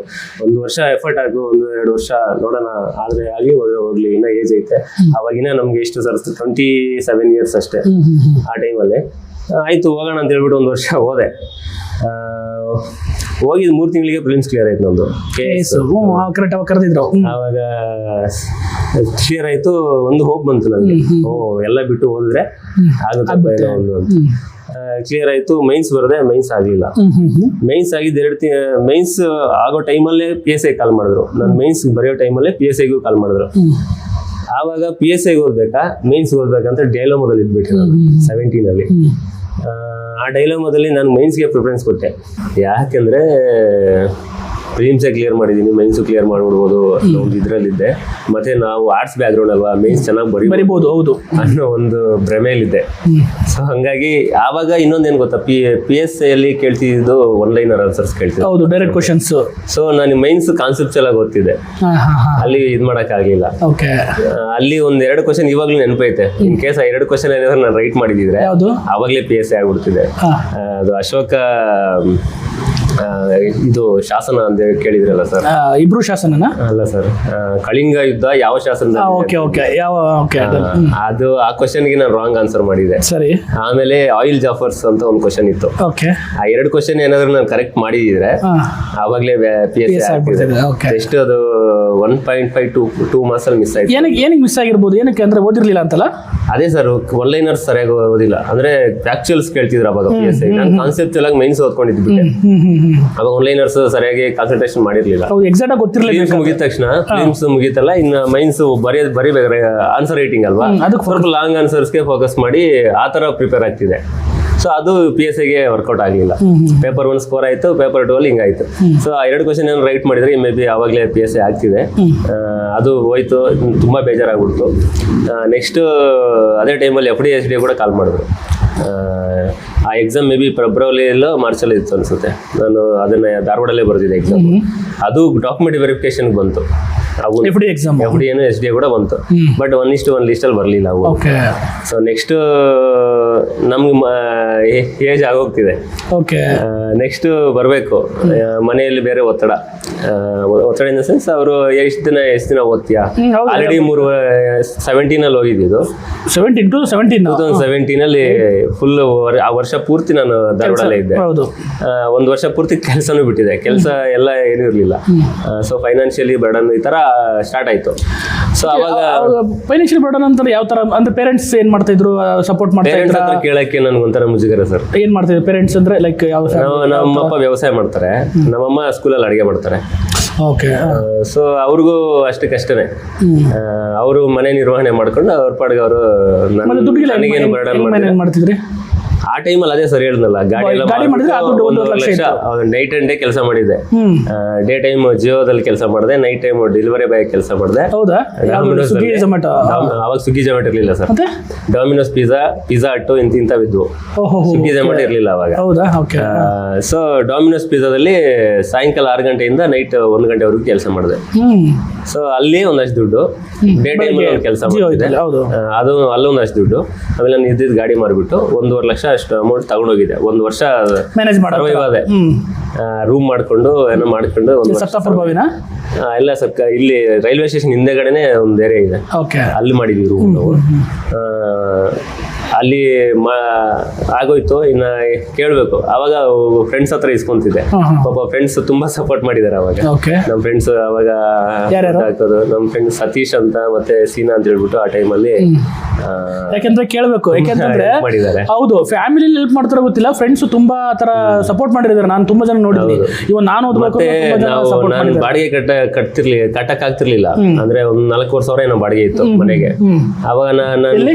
1 ವರ್ಷ ಎಫರ್ಟ್ ಹಾಕು, 1-2 ವರ್ಷ ನೋಡೋಣ, ಆದ್ರೆ ಆಗ್ಲಿ ಹೋದ್ರೆ ಹೋಗ್ಲಿ, ಇನ್ನ ಏಜ್ ಐತೆ. ಅವಾಗಿನ ನಮ್ಗೆ ಎಷ್ಟು ಸರ್ 27 ಇಯರ್ಸ್ ಅಷ್ಟೇ ಆ ಟೈಮಲ್ಲಿ. ಆಯ್ತು ಹೋಗೋಣ ಅಂತ ಹೇಳ್ಬಿಟ್ಟು 1 ವರ್ಷ ಹೋದೆ. ಹೋಗಿದ್ 3 ತಿಂಗಳಿಗೆ ಪ್ರಿಲಿಮ್ಸ್ ಕ್ಲಿಯರ್ ಆಯ್ತು ನಮ್ದು. ಆವಾಗ ಕ್ಲಿಯರ್ ಆಯ್ತು, ಒಂದು ಹೋಪ್ ಬಂತು ನನಗೆ, ಎಲ್ಲ ಬಿಟ್ಟು ಹೋದ್ರೆ ಆಗುತ್ತೆ ಒಂದು. ಕ್ಲಿಯರ್ ಆಯ್ತು. ಮೈನ್ಸ್ ಬರದೆ, ಮೈನ್ಸ್ ಆಗ್ಲಿಲ್ಲ. ಮೈನ್ಸ್ ಆಗಿದ್ದು ಮೈನ್ಸ್ ಆಗೋ ಟೈಮಲ್ಲೇ PSI ಕಾಲ್ ಮಾಡಿದ್ರು. ನಾನು ಮೈನ್ಸ್ ಬರೆಯೋ ಟೈಮಲ್ಲೇ PSIಗೂ ಕಾಲ್ ಮಾಡಿದ್ರು. ಆವಾಗ PSIಗೆ ಓದ್ಬೇಕಾ ಮೈನ್ಸ್ ಓದ್ಬೇಕಂತ ಡೈಲೋಮದಲ್ಲಿ ಇದ್ಬಿಟ್ಟೆ ನಾನು 17 ಆ ಡೈಲೋಮದಲ್ಲಿ ನಾನು ಮೈನ್ಸ್ಗೆ ಪ್ರಿಫರೆನ್ಸ್ ಕೊಟ್ಟೆ. ಯಾಕೆಂದ್ರೆ ಪ್ರಿಲಿಮ್ಸೇ ಕ್ಲಿಯರ್ ಮಾಡಿದ್ದೀನಿ, ಮೈನ್ಸು ಕ್ಲಿಯರ್ ಮಾಡ್ಬಿಡ್ಬೋದು ಅನ್ನೋ ಒಂದು ಇದರಲ್ಲಿದ್ದೆ. ಮತ್ತೆ ನಾವು ಆರ್ಟ್ಸ್ ಬ್ಯಾಕ್ಗ್ರೌಂಡ್ ಅಲ್ವಾ, ಮೈನ್ಸ್ ಚೆನ್ನಾಗಿ ಬರಿಬೋದು ಹೌದು ಅನ್ನೋ ಒಂದು ಭ್ರಮೆಯಲ್ಲಿದ್ದೆ. ಸೊ ಹಂಗಾಗಿ ಆವಾಗ ಇನ್ನೊಂದೇನು ಗೊತ್ತಾ, PSI ಅಲ್ಲಿ ಕೇಳ್ತಿದ್ದು ಒನ್-ಲೈನರ್ ಆನ್ಸರ್ಸ್ ಕೇಳ್ತಿದ್ದೆ. ಹೌದು, ಡೈರೆಕ್ಟ್ ಕ್ವಶನ್ಸ್. ಸೊ ನಾನು ಮೈನ್ಸ್ ಕಾನ್ಸೆಪ್ಚುಯಲ್ ಆಗಿ ಓದ್ತಿದ್ದೆ, ಅಲ್ಲಿ ಇದು ಮಾಡೋಕ್ಕಾಗಲಿಲ್ಲ. ಅಲ್ಲಿ ಒಂದ್ 2 ಕ್ವಶನ್ ಇವಾಗ್ಲೂ ನೆನಪೈತೆ. ಇನ್ ಕೇಸ್ ಆ 2 ಕ್ವಶನ್ ಏನಾದ್ರು ನಾನು ರೈಟ್ ಮಾಡಿದಿದ್ರೆ ಅವಾಗಲೇ PSI ಆಗ್ಬಿಡ್ತಿದೆ. ಅದು ಅಶೋಕ ಇದು ಶಾಸನ ಅಂತ ಕೇಳಿದ್ರಲ್ಲ ಸರ್, ಇಬ್ರು ಶಾಸನ ಅಲ್ಲ ಸರ್, ಕಳಿಂಗ ಯುದ್ಧ ಯಾವ ಶಾಸನ, ಅದು ಆ ಕ್ವಶನ್ಗೆ ನಾನು ರಾಂಗ್ ಆನ್ಸರ್ ಮಾಡಿದೆ. ಸರಿ. ಆಮೇಲೆ ಆಯಿಲ್ ಜಾಫರ್ಸ್ ಅಂತ ಒಂದು ಕ್ವಶನ್ ಇತ್ತು. ಆ 2 ಕ್ವಶನ್ ಏನಾದ್ರು ನಾನು ಕರೆಕ್ಟ್ ಮಾಡಿದ್ರೆ ಆವಾಗಲೇ PSI ಆಗ್ತಿದೆ. ಎಷ್ಟು ಅದು 1.5 to 2 ಮಾರ್ಕ್ಸ್ ಅಲ್ಲಿ ಮಿಸ್ ಆಯ್ತು. ಏನಕ್ಕೆ ಮಿಸ್ ಆಗಿರ್ಬೋದು? ಏನಕ್ಕೆ ಅಂದ್ರೆ ಓದಿರ್ಲಿಲ್ಲ ಅಂತಲ್ಲ? ಅದೇ ಸರ್, ಒನ್-ಲೈನರ್ಸ್ ಸರಿಯಾಗಿ ಓದಿಲ್ಲ. ಅಂದ್ರೆ ಫ್ಯಾಕ್ಚುಯಲ್ಸ್ ಕೇಳ್ತಿದ್ರು ಅವಾಗ PSI. ನಾನು ಕಾನ್ಸೆಪ್ಚುಯಲ್ ಆಗಿ ಮೈನ್ಸ್ ಓದ್ಕೊಂಡಿದ್ಬಿಟ್ಟೆ. ಅವಾಗ ಒನ್ಲೈನರ್ಸ್ ಸರಿಯಾಗಿ ಕಾನ್ಸಂಟ್ರೇಷನ್ ಮಾಡಿರ್ಲಿಲ್ಲ. ಎಕ್ಸಾಕ್ಟ್ ಆಗಿ ಗೊತ್ತಿರಲಿಲ್ಲ. ಮುಗಿದ ತಕ್ಷಣ ಫಿಲ್ಮ್ಸ್ ಮುಗಿತಲ್ಲ, ಇನ್ನು ಮೈನ್ಸ್ ಬರಿಬೇಕಾದ್ರೆ ಆನ್ಸರ್ ರೈಟಿಂಗ್ ಅಲ್ವಾ, ಅದಕ್ಕೆ ಸ್ವಲ್ಪ ಲಾಂಗ್ ಆನ್ಸರ್ಸ್ಗೆ ಫೋಕಸ್ ಮಾಡಿ ಆ ತರ ಪ್ರಿಪೇರ್ ಆಗ್ತಿದೆ. ಸೊ ಅದು PSIಗೆ ವರ್ಕೌಟ್ ಆಗಲಿಲ್ಲ. ಪೇಪರ್ 1 ಸ್ಕೋರ್ ಆಯ್ತು, ಪೇಪರ್ 2 ಅಲ್ಲಿ ಹಿಂಗಾಯ್ತು. ಸೊ ಆ 2 ಕ್ವಶನ್ ಏನು ರೈಟ್ ಮಾಡಿದ್ರೆ ಮೇ ಬಿ ಆವಾಗಲೇ PSI ಆಗ್ತಿದೆ. ಅದು ಹೋಯ್ತು, ತುಂಬಾ ಬೇಜಾರಾಗ್ಬಿಡ್ತು. ನೆಕ್ಸ್ಟ್ ಅದೇ ಟೈಮಲ್ಲಿ FD HD ಕೂಡ ಕಾಲ್ ಮಾಡಿದ್ರು. ಆ ಎಕ್ಸಾಮ್ ಮೇ ಬಿ ಫೆಬ್ರವರಿಯಲ್ಲೋ ಮಾರ್ಚಲ್ಲೋ ಇತ್ತು ಅನ್ಸುತ್ತೆ. ನಾನು ಅದನ್ನ ಧಾರವಾಡಲ್ಲೇ ಬರೆದಿದ್ದೆ ಎಕ್ಸಾಮ್. ಅದು ಡಾಕ್ಯುಮೆಂಟ್ ವೆರಿಫಿಕೇಶನ್ ಬಂತು. FD ಏನು SD ಕೂಡ ಬಂತು. ಬಟ್ 1:1 ಲಿಸ್ಟಲ್ಲಿ ಬರಲಿಲ್ಲ ಅವು. ಸೊ ನೆಕ್ಸ್ಟ್ ನಮ್ಗೆ ಏಜ್ ಆಗೋಗ್ತಿದೆ. ನೆಕ್ಸ್ಟ್ ಬರಬೇಕು, ಮನೆಯಲ್ಲಿ ಬೇರೆ ಒತ್ತಡ ಇನ್ ದ ಸೆನ್ಸ್ ಅವರು ಎಷ್ಟು ದಿನ ಓದ್ತೀಯಾ, ಆಲ್ರೆಡಿ 17 ಅಲ್ಲಿ ಹೋಗಿದ್ದು. 2017 ಅಲ್ಲಿ ಫುಲ್ ಆ ವರ್ಷ ಪೂರ್ತಿ ನಾನು ಧಾರವಾಡಲ್ಲೇ ಇದ್ದೆ. 1 ವರ್ಷ ಪೂರ್ತಿ ಕೆಲಸನೂ ಬಿಟ್ಟಿದೆ, ಕೆಲಸ ಎಲ್ಲ ಏನೂ ಇರಲಿಲ್ಲ. ಸೊ ಫೈನಾನ್ಷಿಯಲಿ ಬರ್ಡನ್ ಈ ತರ ಸ್ಟಾರ್ಟ್ ಆಯ್ತು. ಸೊ ಅವಾಗ ಫೈನಾನ್ಷಿಯಲ್ ಬರ್ಡನ್ ಅಂತ ಯಾವ ತರ ಅಂದ್ರೆ ಪೇರೆಂಟ್ಸ್ ಏನ್ ಮಾಡ್ತಾ ಇದ್ರು, ಸಪೋರ್ಟ್ ಮಾಡ್ತಾ ಇದ್ರು? ಪೇರೆಂಟ್ಸ್ ಹತ್ರ ಕೇಳಕ್ಕೆ ನನ್ಗೊಂಥರ ಮುಜುಗರ ಸರ್. ಏನ್ ಮಾಡ್ತಾ ಇದ್ರು ಪೇರೆಂಟ್ಸ್ ಅಂದ್ರೆ? ಲೈಕ್ ನಮ್ಮಪ್ಪ ವ್ಯವಸಾಯ ಮಾಡ್ತಾರೆ, ನಮ್ಮಮ್ಮ ಸ್ಕೂಲಲ್ಲಿ ಅಡಿಗೆ ಮಾಡ್ತಾರೆ. ಸೊ ಅವ್ರಿಗೂ ಅಷ್ಟಕ್ಕಷ್ಟೇ, ಅವರು ಮನೆ ನಿರ್ವಹಣೆ ಮಾಡ್ಕೊಂಡು ಅವ್ರ ಪಾಡಿಗೆ ಅವರು ನನಗೇನು ಬರ್ಡನ್ ಮಾಡ್ತಿದ್ರಿ. ಆ ಟೈಮಲ್ಲಿ ಅದೇ ಸರಿ ಹೇಳಿದ್ನಲ್ಲ, ಗಾಡಿ ಎಲ್ಲ 1 ಲಕ್ಷ ನೈಟ್ ಅಂಡ್ ಡೇ ಕೆಲಸ ಮಾಡಿದ್ದೆ. ಡೇ ಟೈಮ್ ಜಿಯೋದಲ್ಲಿ ಕೆಲಸ ಮಾಡಿದೆ, ನೈಟ್ ಟೈಮ್ ಡೆಲಿವರಿ ಬಾಯ್ ಕೆಲಸ ಮಾಡಿದೆ. ಅವಾಗ ಸ್ವಿಗ್ಗಿ ಜೊಮ್ಯಾಟೊ ಇರಲಿಲ್ಲ ಸರ್, ಡಾಮಿನೋಸ್ ಪಿಜ್ಜಾ ಹಟ್ಟು ಇಂಥವಿದ್ವು. ಸ್ವಿಗ್ಗಿ ಜೊಮ್ಯಾಟೊ ಇರಲಿಲ್ಲ ಅವಾಗ. ಸೊ ಡಾಮಿನೋಸ್ ಪಿಜ್ಜಾದಲ್ಲಿ ಸಾಯಂಕಾಲ 6 ಗಂಟೆಯಿಂದ ನೈಟ್ 1 ಗಂಟೆವರೆಗೂ ಕೆಲಸ ಮಾಡಿದೆ. ಸೊ ಅಲ್ಲಿ ಒಂದಷ್ಟು ದುಡ್ಡು, ಡೇ ಟೈಮ್ ಕೆಲಸ ಮಾಡಿದೆ, ಅದು ಅಲ್ಲೊಂದಷ್ಟು ದುಡ್ಡು. ಆಮೇಲೆ ನಾನು ಇದ್ದಿದ್ದು ಗಾಡಿ ಮಾರ್ಬಿಟ್ಟು 1.5 ಲಕ್ಷ ಅಷ್ಟು ಅಮೌಂಟ್ ತಗೊಂಡೋಗಿದೆ. 1 ವರ್ಷ ಸರ್ವೈವ್ ಆದೆ. ರೂಮ್ ಮಾಡ್ಕೊಂಡು ಏನೋ ಮಾಡ್ಕೊಂಡು ಎಲ್ಲ ಸರ್, ಇಲ್ಲಿ ರೈಲ್ವೆ ಸ್ಟೇಷನ್ ಹಿಂದೆಗಡೆನೆ ಒಂದು ಏರಿಯಾ ಇದೆ, ಅಲ್ಲಿ ಮಾಡಿದ್ವಿ ರೂಮ್ ನಾವು. ಅಲ್ಲಿ ಆಗೋಯ್ತು. ಇನ್ನ ಕೇಳ್ಬೇಕು, ಅವಾಗ ಫ್ರೆಂಡ್ಸ್ ಹತ್ರ ಇಸ್ಕೊಂತಿದ್ದೆ. ಪಾಪ ಫ್ರೆಂಡ್ಸ್ ತುಂಬಾ ಸಪೋರ್ಟ್ ಮಾಡಿದಾರೆ ಅವಾಗ. ನಮ್ ಫ್ರೆಂಡ್ಸ್ ಅವಾಗ ಹಾಕೋದು, ನಮ್ ಫ್ರೆಂಡ್ ಸತೀಶ್ ಅಂತ ಮತ್ತೆ ಸೀನಾ ಅಂತ ಹೇಳ್ಬಿಟ್ಟು ಆ ಟೈಮಲ್ಲಿ ಯಾಕಂದ್ರೆ ಕೇಳ್ಬೇಕು, ಯಾಕಂದ್ರೆ ಹೌದು ಫ್ಯಾಮಿಲಿ ಹೆಲ್ಪ್ ಮಾಡ್ತಾರೋ ಗೊತ್ತಿಲ್ಲ, ಫ್ರೆಂಡ್ಸ್ ತುಂಬಾ ತರ ಸಪೋರ್ಟ್ ಮಾಡಿದ್ದಾರೆ. ನಾನು ತುಂಬಾ ಜನ ನೋಡಿದ್ವಿ. ಇವಾಗ ನಾನು ನಾನು ಬಾಡಿಗೆ ಕಟ್ಟಕ್ ಆಗ್ತಿರ್ಲಿಲ್ಲ. ಅಂದ್ರೆ ಒಂದ್ 4,000 ಸಾವಿರ ಏನೋ ಬಾಡಿಗೆ ಇತ್ತು ಮನೆಗೆ. ಅವಾಗ ನಾನು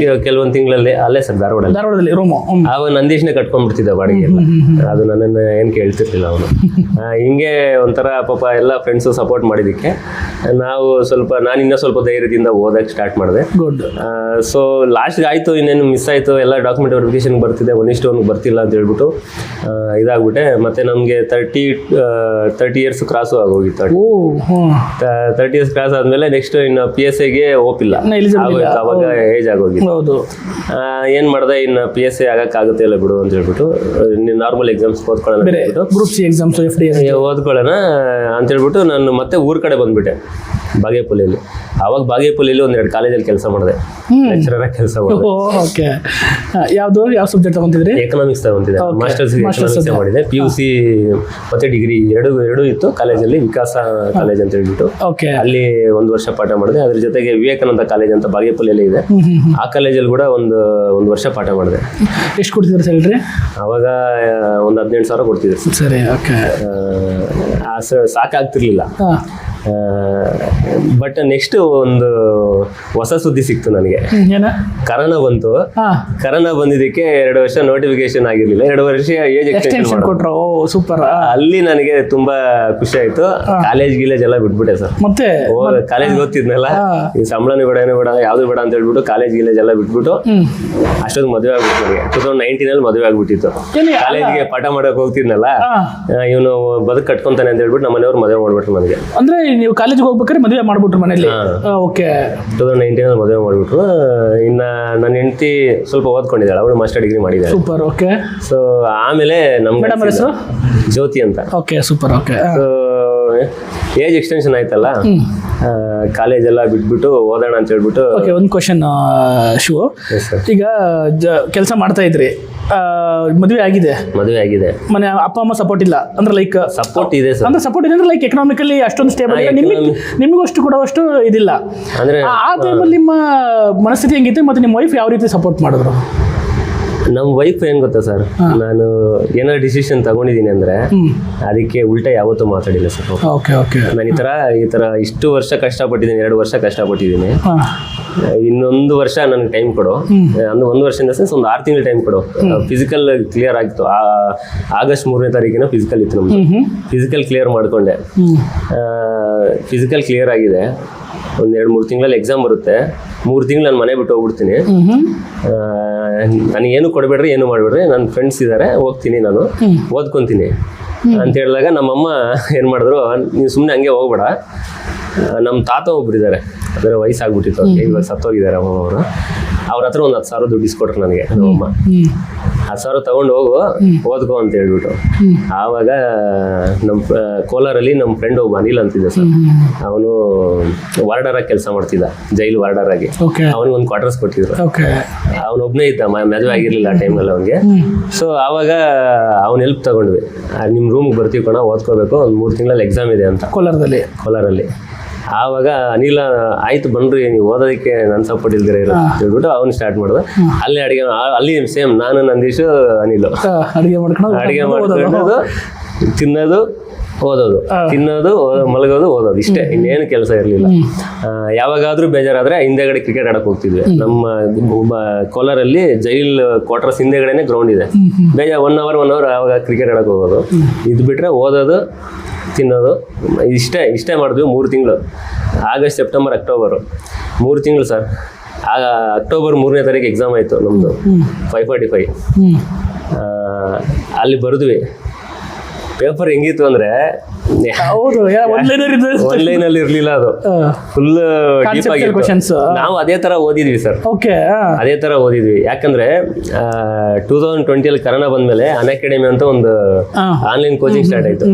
ಕೆಲವೊಂದ್ ತಿಂಗಳಲ್ಲಿ ಅಲ್ಲೇ ಸರ್ ಧಾರವಾಡದಲ್ಲಿ ರೂಮ್. ಅವಾಗ ನಂದೀಶ್ನೇ ಕಟ್ಕೊಂಡ್ಬಿಡ್ತಿದ್ದ ಬಾಡಿಗೆ ಎಲ್ಲ. ಅದು ನನ್ನನ್ನು ಏನ್ ಕೇಳ್ತಿರ್ಲಿಲ್ಲ ಅವನು. ಹಿಂಗೆ ಒಂಥರ ಪಾಪ ಎಲ್ಲ ಫ್ರೆಂಡ್ಸು ಸಪೋರ್ಟ್ ಮಾಡಿದಕ್ಕೆ ನಾನು ಇನ್ನೂ ಸ್ವಲ್ಪ ಧೈರ್ಯದಿಂದ ಓದಕ್ಕೆ ಸ್ಟಾರ್ಟ್ ಮಾಡಿದೆ. ಸೊ ಲಾಸ್ಟ್ಗೆ ಆಯ್ತು, ಇನ್ನೇನು ಮಿಸ್ ಆಯ್ತು, ಎಲ್ಲ ಡಾಕ್ಯುಮೆಂಟ್ ವೆರಿಫಿಕೇಶನ್ ಬರ್ತಿದೆ, 1:1 ಬರ್ತಿಲ್ಲ ಅಂತ ಹೇಳ್ಬಿಟ್ಟು ಇದಾಗ್ಬಿಟ್ಟೆ. ಮತ್ತೆ ನಮ್ಗೆ 30 ಇಯರ್ಸ್ ಕ್ರಾಸು ಆಗೋಗಿತ್ತು. 30 ಇಯರ್ಸ್ ಕ್ರಾಸ್ ಆದ್ಮೇಲೆ ನೆಕ್ಸ್ಟ್ ಇನ್ನು PSIಗೆ ಓಪಿಲ್ಲ, ಅವಾಗ ಏಜ್ ಆಗೋಗಿತ್ತು. ಏನ್ ಮಾಡ್ದೆ, ಇನ್ನು PSI ಆಗಕ್ಕಾಗುತ್ತೆ ಇಲ್ಲ ಬಿಡು ಅಂತ ಹೇಳ್ಬಿಟ್ಟು ನಾರ್ಮಲ್ ಎಕ್ಸಾಮ್ಸ್ ಓದ್ಕೊಳ್ಳೋಣ, ಗ್ರೂಪ್ ಸಿ ಎಕ್ಸಾಮ್ಸ್ ಓದ್ಕೊಳ್ಳೋಣ ಅಂತ ಹೇಳ್ಬಿಟ್ಟು ನಾನು ಮತ್ತೆ ಊರ್ ಕಡೆ ಬಂದ್ಬಿಟ್ಟೆ. ಬಾಗೇಪಲ್ಲಿಯಲ್ಲಿ. ಆವಾಗ ಬಾಗೇಪಲ್ಲಿಯಲ್ಲಿ ಒಂದೆರಡು ಕಾಲೇಜಲ್ಲಿ ಕೆಲಸ ಮಾಡಿದೆ, ಲೆಕ್ಚರರ್ ಆಗಿ ಕೆಲಸ ಮಾಡಿದೆ. ಓಕೆ. ಯಾವ ಸಬ್ಜೆಕ್ಟ್ ತಗೊಂತಿದ್ರಿ? ಎಕನಾಮಿಕ್ಸ್ ತಗೊಂತಿದ್ದೆ. Okay. ಮಾಸ್ಟರ್ಸ್ ಎಕನಾಮಿಕ್ಸ್ ಮಾಡಿದೆ. PUC ಮತ್ತೆ ಡಿಗ್ರಿ ಎರಡು ಇತ್ತು ಕಾಲೇಜಲ್ಲಿ. ವಿಕಾಸ ಕಾಲೇಜ್ ಅಂತ ಹೇಳ್ಬಿಟ್ಟು ಓಕೆ. ಅಲ್ಲಿ 1 ವರ್ಷ ಪಾಠ ಮಾಡಿದೆ. ಅದ್ರ ಜೊತೆಗೆ ವಿವೇಕಾನಂದ ಕಾಲೇಜ್ ಅಂತ ಬಾಗೇಪಲ್ಲಿಯಲ್ಲಿ ಇದೆ, ಆ ಕಾಲೇಜಲ್ಲಿ ಕೂಡ ಒಂದು ವರ್ಷ ಪಾಠ ಮಾಡಿದೆ. ಎಷ್ಟು ಕೊಡ್ತಿದ್ರು ಸ್ಯಾಲ್ರಿ ಅವಾಗ? ಒಂದು 18,000 ಕೊಡ್ತಿದ್ರು. ಸರಿ. ಓಕೆ. ಸಾಕಾಗ್ತಿರ್ಲಿಲ್ಲ. ಬಟ್ ನೆಕ್ಸ್ಟ್ ಒಂದು ಹೊಸ ಸುದ್ದಿ ಸಿಕ್ತು ನನಗೆ. ಏನ? ಕರೋನಾ ಬಂತು. ಕರೋನಾ ಬಂದಿದ್ದಕ್ಕೆ 2 ವರ್ಷ ನೋಟಿಫಿಕೇಶನ್ ಆಗಿರ್ಲಿಲ್ಲ, 2 ವರ್ಷ ಏಜ್ ಎಕ್ಸ್ಟೆನ್ಷನ್ ಕೊಟ್ರು. ಓ ಸೂಪರ್. ಅಲ್ಲಿ ನನಗೆ ತುಂಬಾ ಖುಷಿ ಆಯ್ತು. ಕಾಲೇಜ್ ಎಲ್ಲ ಬಿಟ್ಬಿಟ್ಟೆ ಸರ್. ಮತ್ತೆ ಕಾಲೇಜ್ ಓದ್ತಿದ್ನಲ್ಲ, ಈ ಸಂಬಳನೂ ಬೇಡ ಏನೂ ಬೇಡ ಯಾವ್ದು ಬೇಡ ಅಂತ ಹೇಳ್ಬಿಟ್ಟು ಕಾಲೇಜ್ ಎಲ್ಲ ಬಿಟ್ಬಿಟ್ಟು ಅಷ್ಟೊಂದು ಮದುವೆ ಆಗ್ಬಿಟ್ಟು ನನಗೆ 2019 ಮದುವೆ ಆಗ್ಬಿಟ್ಟಿತ್ತು. ಕಾಲೇಜ್ಗೆ ಪಾಠ ಮಾಡಕ್ ಹೋಗ್ತಿದ್ನಲ್ಲ, ಇವನು ಬದುಕು ಕಟ್ಕೊಂತಾನೆ ಅಂತ ಹೇಳ್ಬಿಟ್ಟು ನಮ್ಮ ಮನೆಯವ್ರು ಮದುವೆ ಮಾಡ್ಬಿಟ್ರು ನನಗೆ. ಅಂದ್ರೆ ನೀವು ಕಾಲೇಜ್ಗೆ ಹೋಗ್ಬೇಕಾದ್ರೆ ಮದುವೆ ಮಾಡ್ಬಿಟ್ರು ಮನೇಲಿ? ಓಕೆ. 2019 ಮದುವೆ ಮಾಡ್ಬಿಟ್ರು. ಇನ್ನ ನನ್ನ ಹೆಂಡತಿ ಸ್ವಲ್ಪ ಓದ್ಕೊಂಡಿದ್ದಾಳೆ, ಅವಳು ಮಾಸ್ಟರ್ ಡಿಗ್ರಿ ಮಾಡಿದ್ದಾಳೆ. ಸೂಪರ್. ಓಕೆ. ಸೊ ಆಮೇಲೆ ನಮ್ಮ ಹೆಸರು ಜ್ಯೋತಿ ಅಂತ. Okay super. Okay. So age extension ಆಯ್ತಲ್ಲ, ಕಾಲೇಜ್ ಎಲ್ಲ ಬಿಟ್ಬಿಟ್ಟು ಓದೋಣ ಅಂತ ಹೇಳ್ಬಿಟ್ಟು. ಓಕೆ. ಒಂದು ಕ್ವಶನ್ ಶಿವು, ಈಗ ಕೆಲಸ ಮಾಡ್ತಾ ಇದ್ರಿ, ಮದುವೆ ಆಗಿದೆ ಮನೆ ಅಪ್ಪ ಅಮ್ಮ ಸಪೋರ್ಟ್ ಇಲ್ಲ ಅಂದ್ರೆ ಲೈಕ್ ಸಪೋರ್ಟ್ ಇದೆ ಅಂದ್ರೆ ಸಪೋರ್ಟ್ ಇದೆ ಅಂದ್ರೆ ಲೈಕ್ ಎಕನಾಮಿಕಲಿ ಅಷ್ಟೊಂದು ಸ್ಟೇಬಲ್ ಇಲ್ಲ, ನಿಮಗೂ ಅಷ್ಟು ಕೊಡುವಷ್ಟು ಇದಿಲ್ಲ ಅಂದ್ರೆ. ಆ ಟೈಮಲ್ಲಿ ನಿಮ್ಮ ಮನಸ್ಥಿತಿ ಹೆಂಗಿತ್ತು ಮತ್ತೆ ನಿಮ್ಮ ವೈಫ್ ಯಾವ ರೀತಿ ಸಪೋರ್ಟ್ ಮಾಡಿದ್ರು? ನಮ್ಮ ವೈಫ್ ಏನ್ ಗೊತ್ತಾ ಸರ್, ನಾನು ಏನಾದ್ರು ಡಿಸಿಷನ್ ತಗೊಂಡಿದ್ದೀನಿ ಅಂದ್ರೆ ಅದಕ್ಕೆ ಉಲ್ಟಾ ಯಾವತ್ತೂ ಮಾತಾಡಿಲ್ಲ ಸರ್. ಓಕೆ. ಓಕೆ. ನಾನು ಈ ತರ ಇಷ್ಟು ವರ್ಷ ಕಷ್ಟಪಟ್ಟಿದ್ದೀನಿ, 2 ವರ್ಷ ಕಷ್ಟಪಟ್ಟಿದ್ದೀನಿ, ಇನ್ನೊಂದು ವರ್ಷ ನನಗೆ ಟೈಮ್ ಕೊಡು, ಅಂದ್ರೆ 1 ವರ್ಷದಿಂದ ಒಂದು 6 ತಿಂಗಳು ಟೈಮ್ ಕೊಡು. ಫಿಸಿಕಲ್ ಕ್ಲಿಯರ್ ಆಗಿತ್ತು, ಆಗಸ್ಟ್ 3ನೇ ತಾರೀಕಿನ ಫಿಸಿಕಲ್ ಇತ್ತು ನಮ್ದು. ಫಿಸಿಕಲ್ ಕ್ಲಿಯರ್ ಮಾಡ್ಕೊಂಡೆ. ಫಿಸಿಕಲ್ ಕ್ಲಿಯರ್ ಆಗಿದೆ. ಒಂದು 2-3 ತಿಂಗಳಲ್ಲಿ ಎಕ್ಸಾಮ್ ಬರುತ್ತೆ. 3 ತಿಂಗಳು ನಾನು ಮನೆ ಬಿಟ್ಟು ಹೋಗ್ಬಿಡ್ತೀನಿ. ನನಗೆ ಏನು ಕೊಡಬೇಡ್ರಿ, ಏನು ಮಾಡಬೇಡ್ರಿ, ನನ್ನ ಫ್ರೆಂಡ್ಸ್ ಇದ್ದಾರೆ, ಹೋಗ್ತೀನಿ, ನಾನು ಓದ್ಕೊತೀನಿ ಅಂತ ಹೇಳಿದಾಗ ನಮ್ಮಮ್ಮ ಏನು ಮಾಡಿದ್ರು, ನೀವು ಸುಮ್ಮನೆ ಹಂಗೆ ಹೋಗ್ಬೇಡ, ನಮ್ಮ ತಾತ ಒಬ್ಬರಿದ್ದಾರೆ, ಅದರ ವಯಸ್ಸಾಗ್ಬಿಟ್ಟಿತ್ತು ಅವ್ರಿಗೆ, ಇವಾಗ ಸತ್ತೋಗಿದ್ದಾರೆ ಅಮ್ಮ ಅವರು. ಅವ್ರ ಹತ್ರ ಒಂದು 10,000 ದುಡ್ಡು ಇಸ್ಕೊಟ್ರು ನನಗೆ ನಮ್ಮಮ್ಮ. 10,000 ತಗೊಂಡು ಹೋಗು, ಓದ್ಕೋ ಅಂತ ಹೇಳ್ಬಿಟ್ಟು. ಆವಾಗ ನಮ್ಮ ಕೋಲಾರಲ್ಲಿ ನಮ್ಮ ಫ್ರೆಂಡ್ ಒಬ್ಬ ಅನಿಲ್ ಅಂತಿದ್ದ ಸರ್, ಅವನು ವಾರ್ಡರ್ ಆಗಿ ಕೆಲಸ ಮಾಡ್ತಿದ್ದ, ಜೈಲು ವಾರ್ಡರ್ ಆಗಿ. ಅವನಿಗೆ ಒಂದು ಕ್ವಾರ್ಟರ್ಸ್ ಕೊಟ್ಟಿದ್ರು. ಅವನೊಬ್ಬನೇ ಇದ್ದ, ಮದುವೆ ಆಗಿರ್ಲಿಲ್ಲ ಆ ಟೈಮಲ್ಲಿ ಅವನಿಗೆ. ಸೊ ಆವಾಗ ಅವನ ಹೆಲ್ಪ್ ತಗೊಂಡ್ವಿ. ನಿಮ್ಮ ರೂಮ್ಗೆ ಬರ್ತೀವಿ ಕಣ, ಓದ್ಕೋಬೇಕು, ಒಂದು 3 ತಿಂಗಳಲ್ಲಿ ಎಕ್ಸಾಮ್ ಇದೆ ಅಂತ ಕೋಲಾರಲ್ಲಿ. ಆವಾಗ ಅನಿಲ ಆಯ್ತು ಬನ್ರಿ, ನೀವು ಓದೋದಕ್ಕೆ ನನ್ನ ಸಪೋರ್ಟ್ ಇಲ್ದಿರ ಇರೋ ಹೇಳ್ಬಿಟ್ಟು ಅವ್ನು ಸ್ಟಾರ್ಟ್ ಮಾಡಿದೆ. ಅಲ್ಲಿ ಸೇಮ್ ನಾನು, ನಂದೀಶು, ಅನಿಲು ಅಡುಗೆ ಮಾಡ್ಕೊಂಡು ತಿನ್ನೋದು, ಓದೋದು, ತಿನ್ನೋದು, ಮಲಗೋದು, ಓದೋದು, ಇಷ್ಟೇ, ಇನ್ನೇನು ಕೆಲಸ ಇರಲಿಲ್ಲ. ಯಾವಾಗಾದ್ರೂ ಬೇಜಾರಾದ್ರೆ ಹಿಂದೆಗಡೆ ಕ್ರಿಕೆಟ್ ಆಡಕ್ ಹೋಗ್ತಿದ್ವಿ. ನಮ್ಮ ಕೋಲಾರಲ್ಲಿ ಜೈಲ್ ಕ್ವಾರ್ಟರ್ಸ್ ಹಿಂದೆಗಡೆನೆ ಗ್ರೌಂಡ್ ಇದೆ. 1 ಅವರ್ ಆವಾಗ ಕ್ರಿಕೆಟ್ ಆಡಕ್ ಹೋಗೋದು. ಇದು ಬಿಟ್ರೆ ಓದೋದು, ತಿನ್ನೋದು, ಇಷ್ಟೇ ಮಾಡಿದ್ವಿ 3 ತಿಂಗಳು. ಆಗಸ್ಟ್, ಸೆಪ್ಟೆಂಬರ್, ಅಕ್ಟೋಬರು 3 ತಿಂಗಳು ಸರ್. ಅಕ್ಟೋಬರ್ 3ನೇ ತಾರೀಕು ಎಕ್ಸಾಮ್ ಆಯಿತು ನಮ್ಮದು, 545. ಅಲ್ಲಿ ಬರೆದ್ವಿ. ಪೇಪರ್ ಹೆಂಗಿತ್ತು ಅಂದ್ರೆ ಆನ್ಲೈನಲ್ಲಿ ಇರ್ಲಿಲ್ಲ, ಅದು ಫುಲ್ ಡೀಪ್ ಆಗಿತ್ತು. ನಾವು ಅದೇ ತರ ಓದಿದ್ವಿ ಸರ್, ಅದೇ ತರ ಓದಿದ್ವಿ. ಯಾಕಂದ್ರೆ 2020 ಕರೋನಾ ಬಂದ್ಮೇಲೆ ಅನ್ಅಕಾಡೆಮಿ ಅಂತ ಒಂದು ಆನ್ಲೈನ್ ಕೋಚಿಂಗ್ ಸ್ಟಾರ್ಟ್ ಆಯ್ತು.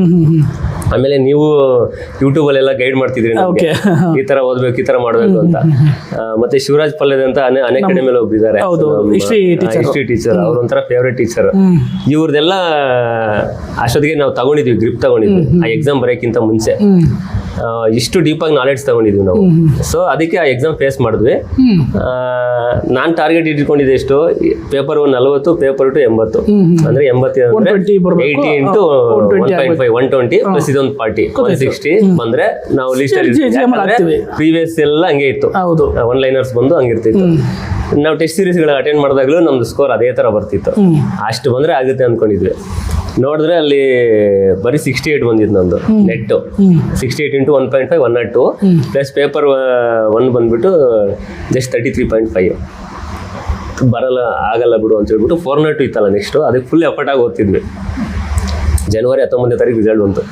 ಆಮೇಲೆ ನೀವು ಯೂಟ್ಯೂಬ್ ಅಲ್ಲೆಲ್ಲ ಗೈಡ್ ಮಾಡ್ತಿದ್ರಿ ನಮಗೆ, ಈ ತರ ಓದ್ಬೇಕು, ಈ ತರ ಮಾಡ್ಬೇಕು ಅಂತ. ಮತ್ತೆ ಶಿವರಾಜ್ ಪಲ್ಲೆದ್ ಅಂತ ಅನ್ಅಕಾಡೆಮಿಯಲ್ಲಿ ಒಬ್ಬಿದ್ದಾರೆ, ಹಿಸ್ಟ್ರಿ ಟೀಚರ್, ಅವ್ರ ಒಂಥರ ಫೇವ್ರೇಟ್ ಟೀಚರ್. ಇವ್ರದೆಲ್ಲ ಅಷ್ಟೊತ್ತಿಗೆ ನಾವು ತಗೊಂಡಿದ್ವಿ, ಗ್ರಿಪ್ ತಗೊಂಡಿದ್ವಿ ಆ ಎಕ್ಸಾಮ್ ಬರೋಕ್ಕಿಂತ ಮುಂಚೆ. ಇಷ್ಟು ಡೀಪಾಗಿ ನಾಲೆಡ್ಜ್ ತಗೊಂಡಿದ್ವಿ ನಾವು. ಸೊ ಅದಕ್ಕೆ ಆ ಎಕ್ಸಾಮ್ ಫೇಸ್ ಮಾಡಿದ್ವಿ. ನಾನು ಟಾರ್ಗೆಟ್ ಇಟ್ಕೊಂಡಿದ್ದೆ ಎಷ್ಟು, ಪೇಪರ್ 40, ಪೇಪರ್ 2 80. ಅಂದ್ರೆ 80 ಅಂದ್ರೆ 80 ಇಂಟು 1.5 120 ಪ್ಲಸ್ ಇದೊಂದು 40 160 ಬಂದ್ರೆ ನಾವು ಲಿಸ್ಟ್ ಅಲ್ಲಿ ಪ್ರೀವಿಯಸ್ ಎಲ್ಲ ಹಂಗೆ ಇತ್ತು, ಒನ್ ಲೈನರ್ಸ್ ಬಂದು ಹಂಗಿರ್ತಿತ್ತು. ನಾವು ಟೆಸ್ಟ್ ಸೀರೀಸ್ಗಳ ಅಟೆಂಡ್ ಮಾಡಿದಾಗಲೂ ನಮ್ದು ಸ್ಕೋರ್ ಅದೇ ತರ ಬರ್ತಿತ್ತು. ಅಷ್ಟು ಬಂದ್ರೆ ಆಗುತ್ತೆ ಅನ್ಕೊಂಡಿದ್ವಿ. ನೋಡಿದ್ರೆ ಅಲ್ಲಿ ಬರೀ 68 ಬಂದಿದ್ದು ನಂದು ನೆಟ್ಟು. 68 ಇಂಟು 1.5 102 ಪ್ಲಸ್ ಪೇಪರ್ 1 ಬಂದ್ಬಿಟ್ಟು ಜಸ್ಟ್ 33.5. ಆಗಲ್ಲ ಬಿಡು ಅಂತ ಹೇಳ್ಬಿಟ್ಟು 402 ಇತ್ತಲ್ಲ ನೆಕ್ಸ್ಟ್, ಅದಕ್ಕೆ ಫುಲ್ ಎಫರ್ಟ್ ಆಗಿ ಓದ್ತಿದ್ವಿ. ಜನವರಿ 19ನೇ ತಾರೀಕು ರಿಸಲ್ಟ್ ಬಂತು.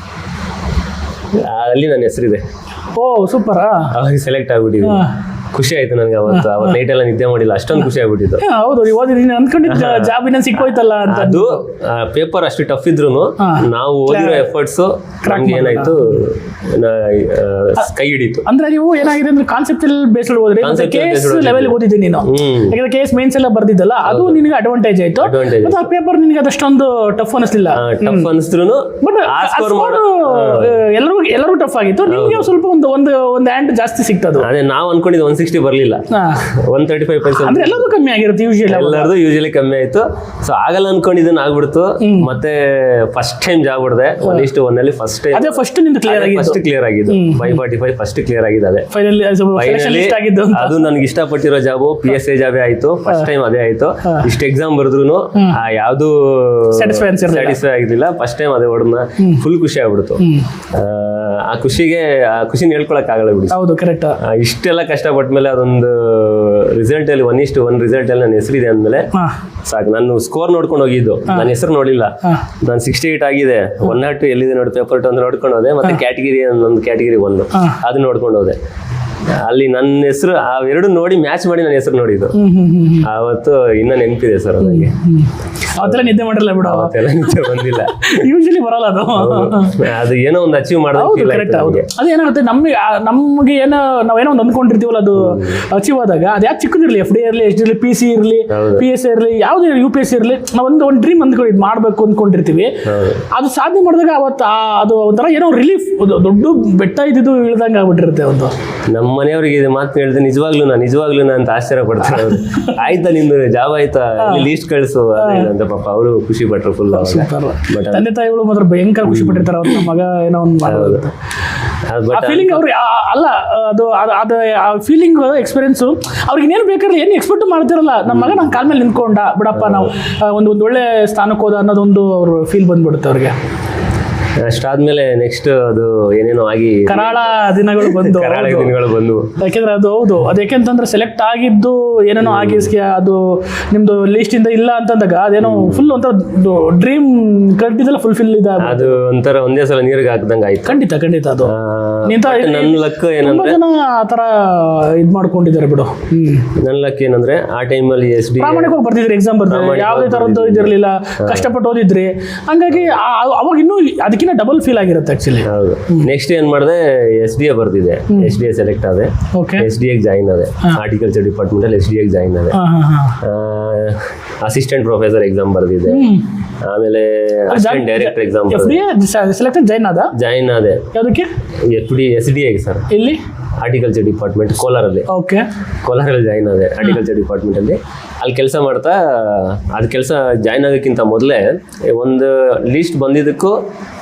ಅಲ್ಲಿ ನನ್ನ ಹೆಸರಿದೆ. ಓ ಸೂಪರ್. ಅವಾಗ ಸೆಲೆಕ್ಟ್ ಆಗ್ಬಿಟ್ಟಿದ್ವಿ. ಖುಷಿ ಆಯ್ತು ನನಗೆ ಅವತ್ತು ನೈಟ್ ಎಲ್ಲ ನಿದ್ದೆ ಮಾಡಿಲ್ಲ, ಅಷ್ಟೊಂದು ಖುಷಿ ಆಗ್ಬಿಟ್ಟಿತ್ತು. ಹೌದು, ನೀನು ಅನ್ಕೊಂಡಿದ್ದ ಜಾಬ್ ಇನ್ನೊಂದು ಸಿಕ್ಕೋಯ್ತಲ್ಲ ಅಂತ. ಅದು ಪೇಪರ್ ಅಷ್ಟು ಟಫ್ ಇದ್ರು ನಾವು ಓದಿರೋ ಎಫರ್ಟ್ಸ್ ನಮ್ಗೆ ಏನಾಯ್ತು, ಕೈ ಹಿಡಿತು. ಅಂದ್ರೆ ನೀವು ಏನಾಗಿದೆ ಅಂದ್ರೆ ಕಾನ್ಸೆಪ್ಟಲ್ ಬೇಸ್ಡ್ ಹೋದ್ರೆ ಕೇಸ್ ಲೆವೆಲ್ ಓದಿದ್ದೆ ನೀನು, ಯಾಕಂದ್ರೆ ಕೇಸ್ ಮೇನ್ಸ್ ಎಲ್ಲ ಬರ್ದಿದ್ದಲ್ಲ, ಅದು ನಿನಗೆ ಅಡ್ವಾಂಟೇಜ್ ಆಯ್ತು. ಮತ್ತೆ ಆ ಪೇಪರ್ ನಿನಗೆ ಅದಷ್ಟೊಂದು ಟಫ್ ಅನಿಸ್ಲಿಲ್ಲ. ಟಫ್ ಅನಿಸಿದ್ರು ಬಟ್ ಎಲ್ಲರೂ ಟಫ್ ಆಗಿತ್ತು, ನಿಮ್ಗೆ ಸ್ವಲ್ಪ ಒಂದು ಹ್ಯಾಂಡ್ ಜಾಸ್ತಿ ಸಿಗ್ತದೆ. ಅದೇ ನಾವು ಅನ್ಕೊಂಡಿದ್ದು 160 ಬರ್ಲಿಲ್ಲ, 135%. ಅಂದ್ರೆ ಎಲ್ಲರೂ ಕಮ್ಮಿ ಆಗಿರುತ್ತೆ ಎಲ್ಲರದು ಯೂಶಲಿ ಕಮ್ಮಿ ಆಯ್ತು. ಸೊ ಆಗಲ್ಲ ಅನ್ಕೊಂಡಿದ್ದನ್ನ ಆಗ್ಬಿಡ್ತು. ಮತ್ತೆ ಫಸ್ಟ್ ಟೈಮ್ ಜಾಬ್ ಹೊಡೆದೆ 1:1 ಅಲ್ಲಿ ಫಸ್ಟ್ ಟೈಮ್. ಅದೇ ಫಸ್ಟ್ ನಿಂದು ಕ್ಲಿಯರ್ ಆಗಿದ್ದು 545 ಫಸ್ಟ್ ಕ್ಲಿಯರ್ ಆಗಿದೆ. ಅದೇ ಫೈನಲಿ ಅದು ನನ್ಗೆ ಇಷ್ಟಪಟ್ಟಿರೋ ಜಾಬು PSI ಜಾಬೇ ಆಯ್ತು. ಫಸ್ಟ್ ಟೈಮ್ ಅದೇ ಆಯ್ತು. ಇಷ್ಟು ಎಕ್ಸಾಮ್ ಬರೆದ್ರು ಯಾವ್ದು ಸ್ಯಾಟಿಸ್ಫೈ ಆಗಿರ್ಲಿಲ್ಲ. ಫಸ್ಟ್ ಟೈಮ್ ಅದೇ ಹೊಡೆದ್ನ ಫುಲ್ ಖುಷಿ ಆಗ್ಬಿಡ್ತು. ಆ ಖುಷಿನ ಹೇಳ್ಕೊಳಕ್ ಆಗಲ್ಲ ಬಿಡಿ. ಹೌದು, ಕರೆಕ್ಟ್. ಇಷ್ಟೆಲ್ಲ ಕಷ್ಟಪಟ್ಮೇಲೆ ಅದೊಂದು ರಿಸಲ್ಟ್ ಅಲ್ಲಿ 1:1 ರಿಸಲ್ಟ್ ಅಲ್ಲಿ ನನ್ನ ಹೆಸರಿದೆ ಅಂದ್ಮೇಲೆ ಸಾಕು. ನಾನು ಸ್ಕೋರ್ ನೋಡ್ಕೊಂಡು ಹೋಗಿದ್ದು, ನನ್ನ ಹೆಸರು ನೋಡಿಲ್ಲ. ನಾನು 68 ಆಗಿದೆ, 102 ಎಲ್ಲಿದೆ ನೋಡಿ ಪೇಪರ್ 2 ಅಂತ ನೋಡ್ಕೊಂಡು ಹೋದೆ. ಮತ್ತೆ ಕ್ಯಾಟಗಿರಿ ಒಂದು ಕ್ಯಾಟಗಿರಿ 1 ಅದು ನೋಡ್ಕೊಂಡು ಹೋದೆ. ಅಲ್ಲಿ ನನ್ನ ಹೆಸರು ಅವೆರಡು ನೋಡಿ ಮ್ಯಾಚ್ ಮಾಡಿ ನನ್ನ ಹೆಸರು ನೋಡಿದ್ದು ಅವತ್ತು ಇನ್ನ ನೆನಪಿದೆ ಸರ್. ನನಗೆ ಅವತ್ತೆಲ್ಲ ನಿದ್ದೆ ಮಾಡಿರಲ್ಲ ಬಿಡು. ಅವತ್ತೆಲ್ಲ ನಿದ್ದೆ ಬಂದಿಲ್ಲ, ಯೂಶಲಿ ಬರಲ್ಲ ಅದು. ಅದು ಏನೋ ಒಂದು ಅಚೀವ್ ಮಾಡೋದು. ಅದೇನಾಗುತ್ತೆ ನಮ್ಗೆ ನಾವೇನೋ ಒಂದು ಅಂದ್ಕೊಂಡಿರ್ತೀವಲ್ಲ, ಅದು ಅಚೀವ್ ಆದಾಗ ಅದು ಯಾಕೆ ಚಿಕ್ಕದಿರಲಿ, FD ಇರಲಿ, SD ಇರಲಿ, PC ಇರಲಿ, PSI ಇರಲಿ, ಯಾವುದೇ UPSC ಇರಲಿ, ನಾವು ಒಂದು ಡ್ರೀಮ್ ಅಂದ್ಕೊಂಡು ಮಾಡ್ಬೇಕು ಅಂದ್ಕೊಂಡಿರ್ತೀವಿ. ಅದು ಸಾಧನೆ ಮಾಡಿದಾಗ ಅವತ್ತು ಅದು ಒಂಥರ ಏನೋ ರಿಲೀಫ್, ದೊಡ್ಡ ಬೆಟ್ಟ ಇದ್ದಿದ್ದು ಇಳ್ದಂಗೆ ಆಗ್ಬಿಟ್ಟಿರುತ್ತೆ. ಒಂದು ನಮ್ಮ ಮನೆಯವ್ರಿಗೆ ಇದು ಮಾತು ಹೇಳಿದ್ರೆ ನಿಜವಾಗ್ಲೂ ಅಂತ ಆಶ್ಚರ್ಯ ಪಡ್ತಾರೆ. ಆಯ್ತಾ ನಿಂದು ಜಾಬ್ ಆಯ್ತಾ, ಲೀಸ್ಟ್ ಕಳಿಸು ಅಂತ ಪಾಪ ಅವರು ಖುಷಿ ಪಟ್ರು ಫುಲ್. ತಂದೆ ತಾಯಿಗಳು ಮಾತ್ರ ಭಯಂಕರ ಖುಷಿ ಪಟ್ಟಿರ್ತಾರೆ. ಅವ್ರ ಮಗ ಏನೋ ಒಂದು ಮಾಡೋದು ಆ ಫೀಲಿಂಗ್ ಅವ್ರಿಗೆ ಅಲ್ಲ, ಅದು ಆ ಫೀಲಿಂಗ್ ಎಕ್ಸ್ಪೀರಿಯನ್ಸು ಅವ್ರಿಗೆ ಇನ್ನೇನು ಬೇಕಾದ್ರೆ ಏನು ಎಕ್ಸ್ಪೆಕ್ಟ್ ಮಾಡ್ತಿರಲ್ಲ. ನಮ್ಮ ಮಗ ನನ್ನ ಕಾಲ ಮೇಲೆ ನಿಂತ್ಕೊಂಡ ಬಿಡಪ್ಪ, ನಾವು ಒಂದು ಒಳ್ಳೆ ಸ್ಥಾನಕ್ಕೆ ಹೋದ ಅನ್ನೋದೊಂದು ಅವ್ರ ಫೀಲ್ ಬಂದ್ಬಿಡುತ್ತೆ ಅವ್ರಿಗೆ. ಅಷ್ಟಾದ್ಮೇಲೆ ನೆಕ್ಸ್ಟ್ ಅದು ಏನೇನೋ ಆಗಿ ಕರಾಳ ದಿನಗಳು ಬಂದು. ಯಾಕೆಂದ್ರೆ ಅದು ಹೌದು, ಅದು ಯಾಕೆಂತಂದ್ರೆ ಸೆಲೆಕ್ಟ್ ಆಗಿದ್ದು ಏನೇನೋ ಆಗಿ ಅದು ನಿಮ್ದು ಲಿಸ್ಟ್ ಇಂದ ಇಲ್ಲ ಅಂತಂದಾಗ ಅದೇನೋ ಫುಲ್ ಒಂಥರ ಡ್ರೀಮ್ ಕಟ್ಟಿದ್ದೆಲ್ಲ ಫುಲ್ಫಿಲ್ ಇದೆ. ಅದು ಒಂಥರ ಒಂದೇ ಸಲ ನೀರಿಗೆ ಹಾಕ್ದಂಗೆ ಆಯ್ತು. ಖಂಡಿತ ಅದು ನನ್ನ ಲಕ್ ಏನಂದ್ರೆ ಆತರ ಇದ್ ಮಾಡ್ಕೊಂಡಿದ್ದಾರೆ ಬಿಡು. ನನ್ನ ಲಕ್ ಏನಂದ್ರೆ ಆ ಟೈಮಲ್ಲಿ SD ಪ್ರಾಮಾಣಿಕವಾಗಿ ಬರ್ತಿದ್ರಿ, ಎಕ್ಸಾಮ್ ಬರ್ತಿದ್ರಿ, ಯಾವುದೇ ತರದ್ದು ಇದಿರ್ಲಿಲ್ಲ, ಕಷ್ಟಪಟ್ಟು ಓದಿದ್ರಿ. ಹಂಗಾಗಿ ಅವಾಗ ಇನ್ನೂ ಅದಕ್ಕಿಂತ ಡಬಲ್ ಫೀಲ್ ಆಗಿರುತ್ತೆ ಆಕ್ಚುಲಿ. ಹೌದು. ನೆಕ್ಸ್ಟ್ ಏನ್ ಮಾಡಿದೆ, SDA ಬರ್ದಿದೆ, SDA ಸೆಲೆಕ್ಟ್ ಆದೆ, SDA ಜಾಯಿನ್ ಆದೆ. ಹಾರ್ಟಿಕಲ್ಚರ್ ಡಿಪಾರ್ಟ್ಮೆಂಟ್ ಅಲ್ಲಿ SDA ಜಾಯಿನ್ ಆದೆ. ಅಸಿಸ್ಟೆಂಟ್ ಪ್ರೊಫೆಸರ್ ಎಕ್ಸಾಮ್ ಬರ್ದಿದೆ. ಆಮೇಲೆ assistant director exam selected join ಆದೆ. ಯಾವುದಕ್ಕೆ? SDA ಸರ್, ಇಲ್ಲಿ ಹಾರ್ಟಿಕಲ್ಚರ್ ಡಿಪಾರ್ಟ್ಮೆಂಟ್ ಕೋಲಾರಲ್ಲಿ ಜಾಯಿನ್ ಆದೆ. ಹಾರ್ಟಿಕಲ್ಚರ್ ಡಿಪಾರ್ಟ್ಮೆಂಟ್ ಅಲ್ಲಿ ಕೆಲಸ ಮಾಡ್ತಾ, ಅದು ಕೆಲಸ ಜಾಯಿನ್ ಆಗೋಕ್ಕಿಂತ ಮೊದಲೇ ಒಂದು ಲೀಸ್ಟ್ ಬಂದಿದ್ದಕ್ಕೂ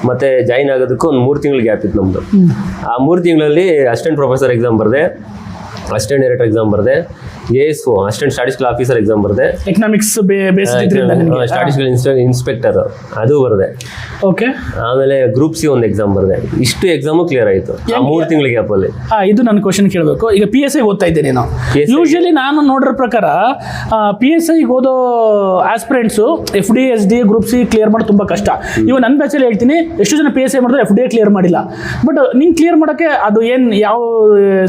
ಮತ್ತೆ ಜಾಯಿನ್ ಆಗೋದಕ್ಕೂ ಒಂದು 3 ತಿಂಗಳು ಗ್ಯಾಪ್ ಇತ್ತು ನಮ್ದು. ಆ 3 ತಿಂಗಳಲ್ಲಿ ಅಸಿಸ್ಟೆಂಟ್ ಪ್ರೊಫೆಸರ್ ಎಕ್ಸಾಮ್ ಬರ್ದೆ, ಅಸಿಸ್ಟೆಂಟ್ ಡೈರೆಕ್ಟರ್ ಎಕ್ಸಾಮ್ ಬರ್ದೆ, ASO assistant statistical officer exam ಬರ್ದೆ, ಎಕನಾಮಿಕ್ಸ್ ಸ್ಟಾಟಿಸ್ಟಿಕಲ್ ಇನ್ಸ್ಪೆಕ್ಟರ್ ಅದು ಬರ್ದೆ. ಆಮೇಲೆ ಗ್ರೂಪ್ C ಒಂದು ಎಕ್ಸಾಮ್ ಬರ್ದೆ. ಇಷ್ಟು ಎಕ್ಸಾಮು ಕ್ಲಿಯರ್ ಆಯ್ತು ಆ 3 ತಿಂಗಳ ಗ್ಯಾಪ್ ಅಲ್ಲಿ. ಇದು ನನ್ನ ಕ್ವಶನ್ ಕೇಳಬೇಕು. ಈಗ PSI ಓದ್ತಾ ಇದ್ದೀನಿ ನಾನು. ಯೂಶಲಿ ನಾನು ನೋಡಿರೋ ಪ್ರಕಾರ PSI ಓದೋ aspirants FD SD group C clear ಮಾಡೋದು ತುಂಬಾ ಕಷ್ಟ. ಇವಾಗ ನನ್ನ ಬ್ಯಾಚಲ್ಲಿ ಹೇಳ್ತೀನಿ, ಎಷ್ಟು ಜನ PSI ಮಾಡಿದ್ರೆ FD ಕ್ಲಿಯರ್ ಮಾಡಿಲ್ಲ. ಬಟ್ ನೀನು ಕ್ಲಿಯರ್ ಮಾಡೋಕ್ಕೆ ಅದು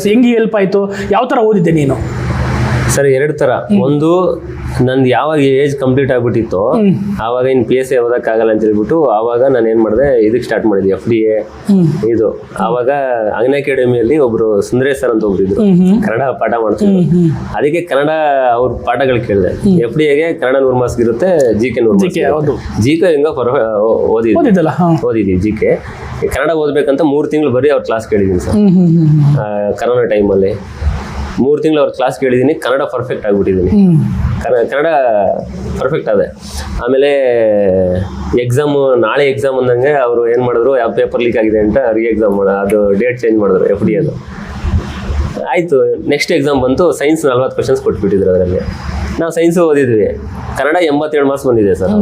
ಹೆಂಗೆ ಹೆಲ್ಪ್ ಆಯ್ತು, ಯಾವ ತರ ಓದಿದ್ದೆ ನೀನು? ಸರ್, 2 ತರ. ಒಂದು, ನಂದು ಯಾವಾಗ ಏಜ್ ಕಂಪ್ಲೀಟ್ ಆಗ್ಬಿಟ್ಟಿತ್ತು ಆವಾಗ ಇನ್ನು PSI ಓದಕ್ಕಾಗಲ್ಲ ಅಂತ ಹೇಳ್ಬಿಟ್ಟು ಆವಾಗ ನಾನು ಏನ್ ಮಾಡಿದೆ, ಇದಕ್ಕೆ ಸ್ಟಾರ್ಟ್ ಮಾಡಿದ್ದೆ FDA ಇದು. ಆವಾಗ ಅಗ್ನಿ ಅಕಾಡೆಮಿಯಲ್ಲಿ ಒಬ್ರು ಸುಂದರೇಶ್ ಸರ್ ಅಂತ ಒಬ್ರು ಇದ್ರು, ಕನ್ನಡ ಪಾಠ ಮಾಡ್ತಿದ್ರು. ಅದಕ್ಕೆ ಕನ್ನಡ ಅವ್ರ ಪಾಠಗಳು ಕೇಳಿದೆ. FDAಗೆ ಕನ್ನಡ 100 ಮಾರ್ಕ್ಸ್ ಇರುತ್ತೆ, GK 100 ಮಾರ್ಕ್ಸ್. GK ಹೆಂಗ ಓದಿದ್ವಿ. GK ಕನ್ನಡ ಓದ್ಬೇಕಂತ 3 ತಿಂಗಳು ಬರೀ ಅವ್ರ ಕ್ಲಾಸ್ ಕೇಳಿದೀನಿ ಸರ್. ಕರೋನಾ ಟೈಮಲ್ಲಿ 3 ತಿಂಗಳು ಅವ್ರ ಕ್ಲಾಸ್ ಕೇಳಿದ್ದೀನಿ. ಕನ್ನಡ ಪರ್ಫೆಕ್ಟ್ ಆಗ್ಬಿಟ್ಟಿದ್ದೀನಿ. ಕನ್ನಡ ಪರ್ಫೆಕ್ಟ್ ಅದೇ. ಆಮೇಲೆ ನಾಳೆ ಎಕ್ಸಾಮ್ ಅಂದಂಗೆ ಅವರು ಏನು ಮಾಡಿದ್ರು, ಯಾವ ಪೇಪರ್ ಲೀಕ್ ಆಗಿದೆ ಅಂತ ಎಕ್ಸಾಮ್ ಅದು ಡೇಟ್ ಚೇಂಜ್ ಮಾಡಿದ್ರು FD ಅದು. ಆಯಿತು, ನೆಕ್ಸ್ಟ್ ಎಕ್ಸಾಮ್ ಬಂತು. ಸೈನ್ಸ್ 40 ಕ್ವಶನ್ಸ್ ಕೊಟ್ಬಿಟ್ಟಿದ್ರು. ಅದರಲ್ಲಿ ನಾವು ಸೈನ್ಸು ಓದಿದ್ವಿ. ಕನ್ನಡ 87 ಮಾರ್ಕ್ಸ್ ಬಂದಿದೆ ಸರ್.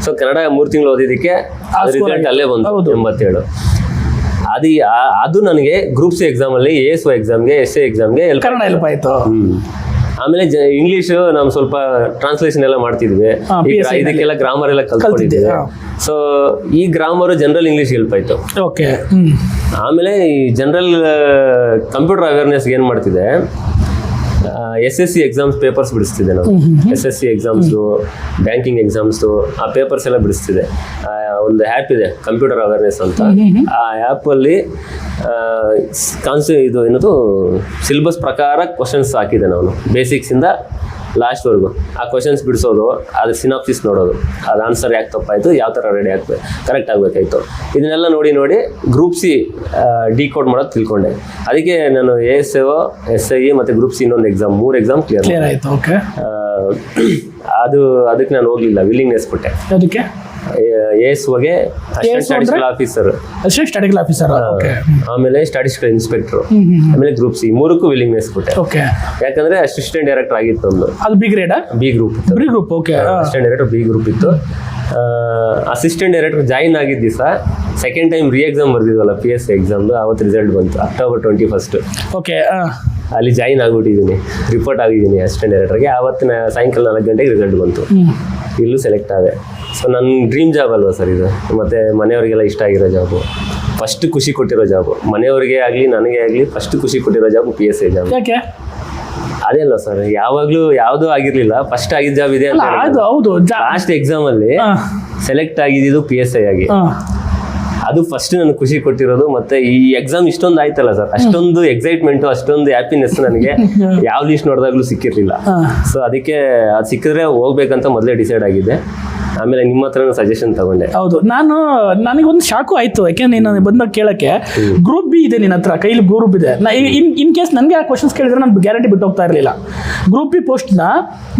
ಸೊ ಕನ್ನಡ 3 ತಿಂಗಳು ಓದಿದ್ದಕ್ಕೆ ರಿಸಲ್ಟ್ ಅಲ್ಲೇ ಬಂತು 87. ಅದು ನನಗೆ ಗ್ರೂಪ್ C ಎಕ್ಸಾಮ್ ಅಲ್ಲಿ, ASO ಎಕ್ಸಾಮ್ಗೆ, SA ಎಕ್ಸಾಮ್ಗೆ ಹೆಲ್ಪ್ ಆಯ್ತು. ಆಮೇಲೆ ಇಂಗ್ಲಿಷ್ ನಾವು ಸ್ವಲ್ಪ ಟ್ರಾನ್ಸ್ಲೇಷನ್ ಎಲ್ಲ ಮಾಡ್ತಿದ್ವಿ. ಇದಕ್ಕೆಲ್ಲ ಗ್ರಾಮರ್ ಎಲ್ಲ ಕಲ್ತ್ಕೊಂಡಿದ್ವಿ. ಸೊ ಈ ಗ್ರಾಮರ್ ಜನರಲ್ ಇಂಗ್ಲಿಷ್ ಹೆಲ್ಪ್ ಆಯ್ತು. ಆಮೇಲೆ ಈ ಜನರಲ್ ಕಂಪ್ಯೂಟರ್ ಅವೇರ್ನೆಸ್ ಏನ್ ಮಾಡ್ತಿದೆ, SSC ಎಕ್ಸಾಮ್ಸ್ ಪೇಪರ್ಸ್ ಬಿಡಿಸ್ತಿದ್ದೆ ನಾನು. SSC ಎಕ್ಸಾಮ್ಸು, ಬ್ಯಾಂಕಿಂಗ್ ಎಕ್ಸಾಮ್ಸು, ಆ ಪೇಪರ್ಸ್ ಎಲ್ಲ ಬಿಡಿಸ್ತಿದ್ದೆ. ಒಂದು ಆ್ಯಪ್ ಇದೆ ಕಂಪ್ಯೂಟರ್ ಅವೇರ್ನೆಸ್ ಅಂತ. ಆ ಆ್ಯಪಲ್ಲಿ ಇದು ಏನದು ಸಿಲೆಬಸ್ ಪ್ರಕಾರ ಕ್ವಶನ್ಸ್ ಹಾಕಿದ್ದೆ ನಾನು, ಬೇಸಿಕ್ಸಿಂದ ಲಾಸ್ಟ್ವರೆಗೂ. ಆ ಕ್ವಶನ್ಸ್ ಬಿಡಿಸೋದು, ಅದ್ರ ಸಿನಾಪ್ಸಿಸ್ ನೋಡೋದು, ಅದು ಆನ್ಸರ್ ಯಾಕೆ ತಪ್ಪಾಯಿತು, ಯಾವ ಥರ ರೆಡಿ ಆಗಬೇಕು, ಕರೆಕ್ಟ್ ಆಗಬೇಕಾಯ್ತು, ಇದನ್ನೆಲ್ಲ ನೋಡಿ ಗ್ರೂಪ್ ಸಿ ಡಿಕೋಡ್ ಮಾಡೋದು ತಿಳ್ಕೊಂಡೆ. ಅದಕ್ಕೆ ನಾನು ASO, SI ಮತ್ತು ಗ್ರೂಪ್ ಸಿ ಇನ್ನೊಂದು ಎಕ್ಸಾಮ್, 3 ಎಕ್ಸಾಮ್ ಕ್ಲಿಯರ್ ಆಯಿತು. ಓಕೆ, ಅದಕ್ಕೆ ನಾನು ಹೋಗಲಿಲ್ಲ, ವಿಲ್ಲಿಂಗ್ನೆಸ್ ಕೊಟ್ಟೆ. ಅದಕ್ಕೆ ASOಗೆ ಸ್ಟಾಟಿಸ್ಟಿಕಲ್ ಆಫೀಸರ್, ಸ್ಟಾಟಿಸ್ಟಿಕಲ್ ಆಫೀಸರ್, ಆಮೇಲೆ ಸ್ಟಾಟಿಸ್ಟಿಕಲ್ ಇನ್ಸ್ಪೆಕ್ಟರ್, ಆಮೇಲೆ ಗ್ರೂಪ್ ಸಿ, 3ಕ್ಕೂ ವಿಲ್ಲಿಂಗ್ನೆಸ್ ಕೊಟ್ಟೆ. ಓಕೆ, ಯಾಕಂದ್ರೆ ಅಸಿಸ್ಟೆಂಟ್ ಡೈರೆಕ್ಟರ್ ಆಗಿತ್ತು ಒಂದು. ಅದು B grade, B group. Okay, assistant director B group ಇತ್ತು. ಅಸಿಸ್ಟೆಂಟ್ ಡೈರೆಕ್ಟರ್ ಜಾಯಿನ್ ಆಗಿದ್ದ ದಿವಸ ಸೆಕೆಂಡ್ ಟೈಮ್ ಎಕ್ಸಾಮ್ ಬರ್ದಿದ್ವಲ್ಲ PSI ಎಕ್ಸಾಮ್ದು, ಅವತ್ತು ರಿಸಲ್ಟ್ ಬಂತು October 21. ಓಕೆ, ಅಲ್ಲಿ ಜಾಯಿನ್ ಆಗಿಬಿಟ್ಟಿದ್ದೀನಿ, ರಿಪೋರ್ಟ್ ಆಗಿದ್ದೀನಿ ಅಸಿಸ್ಟೆಂಟ್ ಡೈರೆಕ್ಟರ್ಗೆ. ಆವತ್ತಿನ ಸಾಯಂಕಾಲ 4 ಗಂಟೆಗೆ ರಿಸಲ್ಟ್ ಬಂತು. ಇಲ್ಲೂ ಸೆಲೆಕ್ಟ್ ಆದೆ. ಸೊ ನನ್ನ ಡ್ರೀಮ್ ಜಾಬ್ ಅಲ್ವಾ ಸರ್ ಇದು, ಮತ್ತು ಮನೆಯವರಿಗೆಲ್ಲ ಇಷ್ಟ ಆಗಿರೋ ಜಾಬು, ಫಸ್ಟ್ ಖುಷಿ ಕೊಟ್ಟಿರೋ ಜಾಬು, ಮನೆಯವರಿಗೆ ಆಗಲಿ ನನಗೆ ಆಗಲಿ ಫಸ್ಟ್ ಖುಷಿ ಕೊಟ್ಟಿರೋ ಜಾಬು PSI ಜಾಬ್. ಯಾಕೆ? ಅದೇ ಅಲ್ಲ ಸರ್, ಯಾವಾಗಲೂ ಯಾವುದೂ ಆಗಿರಲಿಲ್ಲ, ಫಸ್ಟ್ ಆಗಿದ್ದ ಜಾಬ್ ಇದೆ ಅಂತ. ಹೌದು, ಲಾಸ್ಟ್ ಎಕ್ಸಾಮಲ್ಲಿ ಸೆಲೆಕ್ಟ್ ಆಗಿದ್ದು PSI ಆಗಿ, ಅದು ಫಸ್ಟ್ ನನಗೆ ಖುಷಿ ಕೊಟ್ಟಿರೋದು. ಮತ್ತೆ ಈ ಎಕ್ಸಾಮ್ ಇಷ್ಟೊಂದು ಆಯ್ತಲ್ಲ ಸರ್, ಅಷ್ಟೊಂದು ಎಕ್ಸೈಟ್ಮೆಂಟು, ಅಷ್ಟೊಂದು ಹ್ಯಾಪಿನೆಸ್ ನನಗೆ ಯಾವ ಲಿಸ್ಟ್ ನೋಡಿದಾಗಲೂ ಸಿಕ್ಕಿರಲಿಲ್ಲ. ಸೊ ಅದಕ್ಕೆ ಅದು ಸಿಕ್ಕಿದ್ರೆ ಹೋಗ್ಬೇಕಂತ ಮೊದಲೇ ಡಿಸೈಡ್ ಆಗಿದ್ದೆ. ಆಮೇಲೆ ನಿಮ್ಮ ಹತ್ರ ಸಜೆಷನ್ ತಗೊಂಡೆ. ಹೌದು, ನನಗೊಂದು ಶಾಕು ಆಯ್ತು, ಯಾಕೆಂದ್ರೆ ನೀನು ಬಂದಾಗ ಕೇಳಕ್ಕೆ ಗ್ರೂಪ್ ಬಿ ಇದೆ ನಿನ್ನ ಹತ್ರ, ಕೈಲಿ ಗ್ರೂಪ್ ಇದೆ. ಇನ್ ಕೇಸ್ ನನಗೆ ಆ ಕ್ವಶನ್ಸ್ ಕೇಳಿದ್ರೆ ನಾನು ಗ್ಯಾರಂಟಿ ಬಿಟ್ಟು ಹೋಗ್ತಾ ಇರಲಿಲ್ಲ. ಗ್ರೂಪ್ ಬಿ ಪೋಸ್ಟ್ನ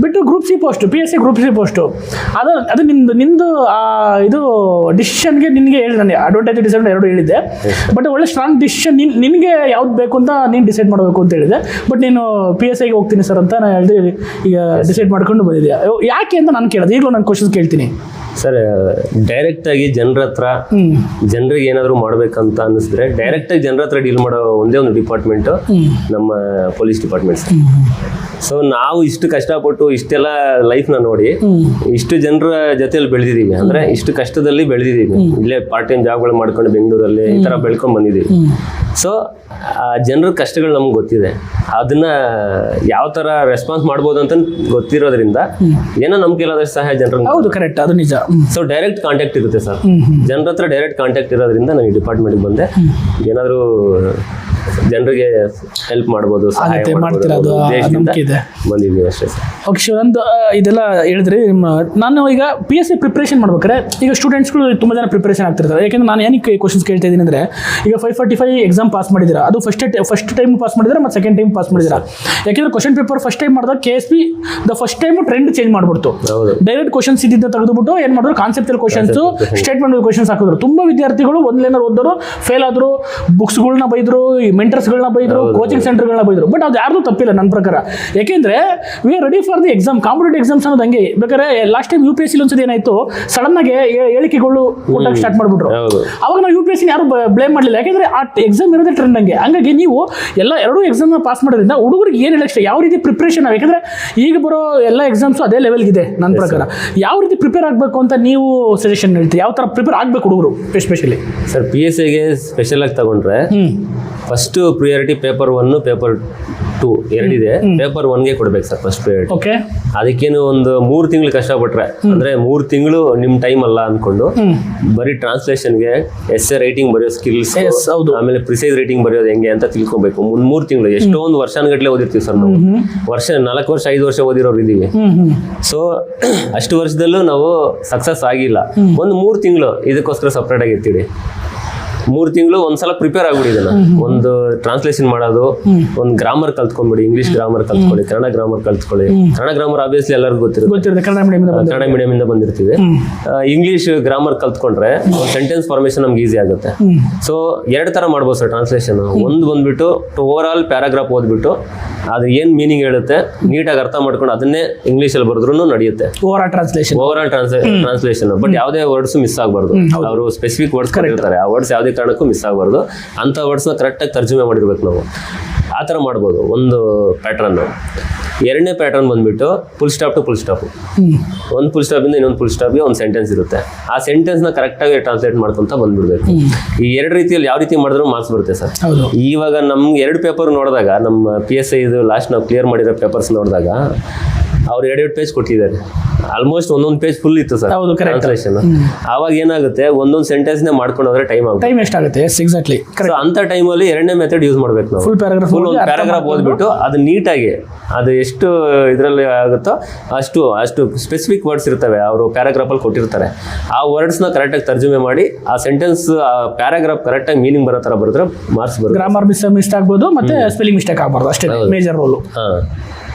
ಬಿಟ್ಟು group C post, PSI group C post, ಅದು ನಿಂದು ಇದು ಡಿಸಿಷನ್ಗೆ ನಿನಗೆ ಹೇಳಿ, ನಾನು ಅಡ್ವಾಂಟೇಜ್ ಡಿಸೈಡ್ ಎರಡು ಹೇಳಿದ್ದೆ. ಬಟ್ ಒಳ್ಳೆ ಸ್ಟ್ರಾಂಗ್ ಡಿಸಿಷನ್, ನಿನಗೆ ಯಾವ್ದು ಬೇಕು ಅಂತ ನೀನು ಡಿಸೈಡ್ ಮಾಡಬೇಕು ಅಂತ ಹೇಳಿದೆ. ಬಟ್ ನೀನು PSIಗೆ ಹೋಗ್ತೀನಿ ಸರ್ ಅಂತ ನಾನು ಹೇಳಿದೆ, ಈಗ ಡಿಸೈಡ್ ಮಾಡ್ಕೊಂಡು ಬಂದಿದ್ಯಾ. ಯಾಕೆ ಅಂತ ನಾನು ಕೇಳೋದು, ಈಗಲೂ ನಾನು ಕ್ವಶನ್ಸ್ ಕೇಳ್ತೀನಿ ಸರ್. ಡೈರೆಕ್ಟ್ ಆಗಿ ಜನರ ಹತ್ರ, ಜನರಿಗೆ ಏನಾದರೂ ಮಾಡ್ಬೇಕಂತ ಅನ್ನಿಸಿದ್ರೆ ಡೈರೆಕ್ಟ್ ಆಗಿ ಜನರ ಹತ್ರ ಡೀಲ್ ಮಾಡೋ ಒಂದೇ ಒಂದು ಡಿಪಾರ್ಟ್ಮೆಂಟ್ ನಮ್ಮ ಪೊಲೀಸ್ ಡಿಪಾರ್ಟ್ಮೆಂಟ್. ಸೊ ನಾವು ಇಷ್ಟು ಕಷ್ಟಪಟ್ಟು ಇಷ್ಟೆಲ್ಲ ಲೈಫ್ನ ನೋಡಿ ಇಷ್ಟು ಜನರ ಜೊತೆಯಲ್ಲಿ ಬೆಳೆದಿದ್ದೀವಿ, ಅಂದ್ರೆ ಇಷ್ಟು ಕಷ್ಟದಲ್ಲಿ ಬೆಳೆದಿದ್ದೀವಿ. ಇಲ್ಲೇ ಪಾರ್ಟ್ ಟೈಮ್ ಜಾಬ್ಗಳು ಮಾಡ್ಕೊಂಡು ಬೆಂಗಳೂರಲ್ಲಿ ಈ ಥರ ಬೆಳ್ಕೊಂಡು ಬಂದಿದ್ದೀವಿ. ಸೊ ಆ ಜನರ ಕಷ್ಟಗಳು ನಮ್ಗೆ ಗೊತ್ತಿದೆ, ಅದನ್ನ ಯಾವ ಥರ ರೆಸ್ಪಾನ್ಸ್ ಮಾಡ್ಬೋದು ಅಂತ ಗೊತ್ತಿರೋದ್ರಿಂದ ಏನೋ ನಮ್ಮ ಕೆಲವಷ್ಟು ಸಹಾಯ ಜನರ. ಹೌದು, ಕರೆಕ್ಟ್, ಅದು ನಿಜ. ಸೊ ಡೈರೆಕ್ಟ್ ಕಾಂಟ್ಯಾಕ್ಟ್ ಇರುತ್ತೆ ಸರ್, ಜನರ ಹತ್ರ ಡೈರೆಕ್ಟ್ ಕಾಂಟ್ಯಾಕ್ಟ್ ಇರೋದ್ರಿಂದ ನಾನು ಈ ಡಿಪಾರ್ಟ್ಮೆಂಟ್ಗೆ ಬಂದೆ. ಏನಾದರೂ ಜನರಿಗೆ ಹೆಲ್ಪ್ ಮಾಡ್ಬೋದು, ಸಹಾಯ ಮಾಡ್ಬೋದು ಬಂದಿದ್ದೀವಿ ಅಷ್ಟೇ ಸರ್. ಓಕೆ, ಶಿವಾನಂದ್, ಇದೆಲ್ಲ ಹೇಳಿದ್ರಿ. ನಾನು ಈಗ PSI ಪ್ರಿಪ್ರೇಷನ್ ಮಾಡ್ಬೇಕಾದ್ರೆ ಈಗ ಸ್ಟೂಡೆಂಟ್ಸ್ಗಳು ತುಂಬ ಜನ ಪ್ರಿಪ್ರೇಷನ್ ಆಗ್ತಿರ್ತಾರೆ. ಯಾಕೆಂದ್ರೆ ನಾನು ಏನಕ್ಕೆ ಕ್ವಶನ್ಸ್ ಕೇಳ್ತಾ ಇದ್ದೀನಿ ಅಂದರೆ, ಈಗ 545 ಎಕ್ಸಾಮ್ ಪಾಸ್ ಮಾಡಿದ್ದೀರಾ, ಅದು ಫಸ್ಟ್ ಟೈಮ್ ಪಾಸ್ ಮಾಡಿದ್ದೀರಾ ಮತ್ತು ಸೆಕೆಂಡ್ ಟೈಮ್ ಪಾಸ್ ಮಾಡಿದ್ದೀರಾ. ಯಾಕೆಂದ್ರೆ ಕ್ವಶನ್ ಪೇಪರ್ ಫಸ್ಟ್ ಟೈಮ್ ಮಾಡಿದಾಗ KSP first time trend change ಮಾಡ್ಬಿಡ್ತು. ಡೈರೆಕ್ಟ್ ಕ್ವಶನ್ಸ್ ಇದ್ದಿದ್ದ ತೆಗೆದುಬಿಟ್ಟು ಏನು ಮಾಡಿದ್ರು, ಕಾನ್ಸೆಪ್ಟಲ್ ಕ್ವಶನ್ಸ್, ಸ್ಟೇಟ್ಮೆಂಟ್ ಕ್ವಶನ್ಸ್ ಹಾಕಿದ್ರು. ತುಂಬ ವಿದ್ಯಾರ್ಥಿಗಳು ಒಂದು ಲೈನರ್ ಓದಿದ್ರು, ಫೇಲ್ ಆದರು, ಬುಕ್ಸ್ಗಳನ್ನ ಬೈದರು, ಮೆಂಟರ್ಸ್ಗಳನ್ನ ಬೈದರು, ಕೋಚಿಂಗ್ ಸೆಂಟರ್ಗಳನ್ನ ಬೈದರು. ಬಟ್ ಅದು ಯಾರ್ದು ತಪ್ಪಿಲ್ಲ ನನ್ನ ಪ್ರಕಾರ. ಯಾಕೆಂದ್ರೆ we are ready for the exam, competitive exams ಅನ್ನೋದು ಹಂಗೆ. ಬೇಕಾದ್ರೆ ಲಾಸ್ಟ್ ಟೈಮ್ UPSC ಒಂದ್ಸತಿ ಏನಾಯ್ತು, ಸಡನ್ ಆಗಿ ಹೇಳಿಕೆಗಳು ಕೊಟ್ಟಕ್ಕೆ ಸ್ಟಾರ್ಟ್ ಮಾಡ್ಬಿಟ್ರು. ಅವಾಗ ನಾವು UPSC ಯಾರು ಬ್ಲೇಮ್ ಮಾಡಲಿಲ್ಲ, ಯಾಕೆಂದ್ರೆ ಆ ಎಕ್ಸಾಮ್ ಇರೋದೇ ಟ್ರೆಂಡ್ ಹಂಗೆ. ಹಂಗಾಗಿ ನೀವು ಎರಡೂ ಎಕ್ಸಾಮ್ ಪಾಸ್ ಮಾಡೋದ್ರಿಂದ ಹುಡುಗರಿಗೆ ಏನು ಹೇಳಕ್ಕೆ ಯಾವ ರೀತಿ ಪ್ರಿಪ್ರೇಷನ್, ಯಾಕಂದ್ರೆ ಈಗ ಬರೋ ಎಲ್ಲ ಎಕ್ಸಾಮ್ಸು ಅದೇ ಲೆವೆಲ್ಗಿದೆ ನನ್ನ ಪ್ರಕಾರ. ಯಾವ ರೀತಿ ಪ್ರಿಪೇರ್ ಆಗಬೇಕು ಅಂತ ನೀವು ಸಜೆಷನ್ ಹೇಳ್ತೀವಿ, ಯಾವ ಥರ ಪ್ರಿಪೇರ್ ಆಗಬೇಕು ಹುಡುಗರು ಎಸ್ಪೆಷಲಿ? ಸರ್, PSIಗೆ ಸ್ಪೆಷಲ್ ಆಗಿ ತಗೊಂಡ್ರೆ ಫಸ್ಟ್ ಪ್ರಿಯಾರಿಟಿ ಪೇಪರ್ 1, ಪೇಪರ್ 2 ಎರಡಿದೆ. ಪೇಪರ್ 1ಗೆ ಕೊಡ್ಬೇಕು ಸರ್ ಫಸ್ಟ್ ಪ್ರಿಯಾರಿಟಿ. ಓಕೆ, ಅದಕ್ಕೇನು ಒಂದು 3 ತಿಂಗಳು ಕಷ್ಟಪಟ್ರೆ, ಅಂದ್ರೆ 3 ತಿಂಗಳು ನಿಮ್ಮ ಟೈಮ್ ಅಲ್ಲ ಅನ್ಕೊಂಡು ಬರೀ ಟ್ರಾನ್ಸ್ಲೇಷನ್ಗೆ, ಎಸ್ಸೆ ರೈಟಿಂಗ್ ಬರೆಯೋ ಸ್ಕಿಲ್ಸ್, ಆಮೇಲೆ ಪ್ರಿಸೈಸ್ ರೈಟಿಂಗ್ ಬರೆಯೋದು ಹೆಂಗೆ ಅಂತ ತಿಳ್ಕೊಬೇಕು. 3 ತಿಂಗಳು ಎಷ್ಟೊಂದು ವರ್ಷಾನುಗಟ್ಲೆ ಓದಿರ್ತೀವಿ ಸರ್ ನಾವು. 4 ವರ್ಷ 5 ವರ್ಷ ಓದಿರೋರು ಇದ್ದೀವಿ. ಸೊ ಅಷ್ಟು ವರ್ಷದಲ್ಲೂ ನಾವು ಸಕ್ಸಸ್ ಆಗಿಲ್ಲ. ಒಂದು 3 ತಿಂಗಳು ಇದಕ್ಕೋಸ್ಕರ ಸಪ್ರೇಟ್ ಆಗಿರ್ತೀವಿ. 3 ತಿಂಗಳು ಒಂದ್ಸಲ ಪ್ರಿಪೇರ್ ಆಗ್ಬಿಟ್ಟಿದೆ. ಒಂದು ಟ್ರಾನ್ಸ್ಲೇಷನ್ ಮಾಡೋದು, ಒಂದು ಗ್ರಾಮರ್ ಕಲ್ತ್ಕೊಂಡ್ಬಿಡಿ, ಇಂಗ್ಲಿಷ್ ಗ್ರಾಮರ್ ಕಲ್ತ್ಕೊಳ್ಳಿ, ಕನ್ನಡ ಗ್ರಾಮರ್ ಕಲ್ತ್ಕೊಳ್ಳಿ. ಕನ್ನಡ ಗ್ರಾಮರ್ ಆಬ್ವಿಯಸ್ಲಿ ಎಲ್ಲರಿಗೂ ಗೊತ್ತಿರುತ್ತೆ, ಕನ್ನಡ ಮೀಡಿಯಂ ಇಂದ ಬಂದಿರ್ತೀವಿ. ಇಂಗ್ಲಿಷ್ ಗ್ರಾಮರ್ ಕಲ್ತ್ಕೊಂಡ್ರೆ ಸೆಂಟೆನ್ಸ್ ಫಾರ್ಮೇಶನ್ ನಮ್ಗೆ ಈಸಿ ಆಗುತ್ತೆ. ಸೊ 2 ಥರ ಮಾಡ್ಬೋದು ಸರ್ ಟ್ರಾನ್ಸ್ಲೇಷನ್. ಒಂದು ಬಂದ್ಬಿಟ್ಟು ಓವರ್ ಆಲ್ ಪ್ಯಾರಾಗ್ರಾಫ್ ಓದ್ಬಿಟ್ಟು ಅದು ಏನ್ ಮೀನಿಂಗ್ ಹೇಳುತ್ತೆ ನೀಟಾಗಿ ಅರ್ಥ ಮಾಡ್ಕೊಂಡು ಅದನ್ನೇ ಇಂಗ್ಲಿಷಲ್ಲಿ ಬರೆದ್ರೂ ನಡೆಯುತ್ತೆ. Over all translation. ಬಟ್ ಯಾವುದೇ ವರ್ಡ್ಸ್ ಮಿಸ್ ಆಗಬಾರ್ದು. ಅವರು ಸ್ಪೆಸಿಫಿಕ್ ವರ್ಡ್ಸ್ ಕರೀತಾರೆ, ಆ ವರ್ಡ್ಸ್ ಯಾವುದೇ ಕಾರಣಕ್ಕೂ ಮಿಸ್ ಆಗಬಾರ್ದು. ಅಂತ ವರ್ಡ್ಸ್ನ ಕರೆಕ್ಟಾಗಿ ತರ್ಜುಮೆ ಮಾಡಿರ್ಬೇಕು ನಾವು. ಆ ಥರ ಮಾಡ್ಬೋದು ಒಂದು ಪ್ಯಾಟ್ರನ್ನು. ಎರಡನೇ ಪ್ಯಾಟರ್ನ್ ಬಂದ್ಬಿಟ್ಟು full stop to full stop. ಒಂದು ಫುಲ್ ಸ್ಟಾಪಿಂದ ಇನ್ನೊಂದು ಫುಲ್ ಸ್ಟಾಪ್ಗೆ ಒಂದು ಸೆಂಟೆನ್ಸ್ ಇರುತ್ತೆ. ಆ ಸೆಂಟೆನ್ಸ್ನ ಕರೆಕ್ಟಾಗಿ ಟ್ರಾನ್ಸ್ಲೇಟ್ ಮಾಡ್ಕೊಂತ ಬಂದ್ಬಿಡ್ಬೇಕು. ಈ ಎರಡು ರೀತಿಯಲ್ಲಿ ಯಾವ ರೀತಿ ಮಾಡಿದ್ರು ಮಾರ್ಕ್ಸ್ ಬರುತ್ತೆ ಸರ್. ಇವಾಗ ನಮ್ಗೆ 2 ಪೇಪರ್ ನೋಡಿದಾಗ, ನಮ್ಮ PSI ಇದು ಲಾಸ್ಟ್ ನಾವು ಕ್ಲಿಯರ್ ಮಾಡಿರೋ ಪೇಪರ್ಸ್ ನೋಡಿದಾಗ ಅವ್ರು 2 ಪೇಜ್ ಕೊಟ್ಟಿದ್ದಾರೆ. ಆಲ್ಮೋಸ್ಟ್ ಒಂದೊಂದು ಪೇಜ್ ಫುಲ್ ಇತ್ತು ಸರ್ ಟ್ರಾನ್ಸ್ಲೇಷನ್. ಆವಾಗ ಏನಾಗುತ್ತೆ, ಒಂದೊಂದು ಸೆಂಟೆನ್ಸ್ನೇ ಮಾಡ್ಕೊಂಡು ಹೋದ್ರೆ ಟೈಮ್ ಎಷ್ಟಾಗುತ್ತೆ. ಎಕ್ಸಾಕ್ಟ್ಲಿ. ಅಂತ ಟೈಮಲ್ಲಿ ಎರಡನೇ ಮೆಥಡ್ ಯೂಸ್ ಮಾಡ್ಬೇಕು ನಾವು. ಫುಲ್ ಒಂದು ಪ್ಯಾರಾಗ್ರಾಫ್ ಓದ್ಬಿಟ್ಟು ಅದು ನೀಟಾಗಿ, ಅದು ಎಷ್ಟು ಇದರಲ್ಲಿ ಆಗುತ್ತೋ ಅಷ್ಟು ಸ್ಪೆಸಿಫಿಕ್ ವರ್ಡ್ಸ್ ಇರ್ತವೆ ಅವರು ಪ್ಯಾರಾಗ್ರಾಫಲ್ಲಿ ಕೊಟ್ಟಿರ್ತಾರೆ. ಆ ವರ್ಡ್ಸ್ನ ಕರೆಕ್ಟಾಗಿ ತರ್ಜುಮೆ ಮಾಡಿ ಆ ಸೆಂಟೆನ್ಸ್, ಆ ಪ್ಯಾರಾಗ್ರಾಫ್ ಕರೆಕ್ಟಾಗಿ ಮೀನಿಂಗ್ ಬರೋ ಥರ ಬರೆದ್ರೆ ಮಾರ್ಕ್ಸ್ ಬರುತ್ತೆ. ಗ್ರಾಮರ್ ಮಿಸ್ ಆಗ್ಬೋದು, ಮತ್ತೆ ಸ್ಪೆಲ್ಲಿಂಗ್ ಮಿಸ್ಟೇಕ್ ಆಗಬಾರ್ದು, ಅಷ್ಟೇ ಮೇಜರ್ ರೋಲು.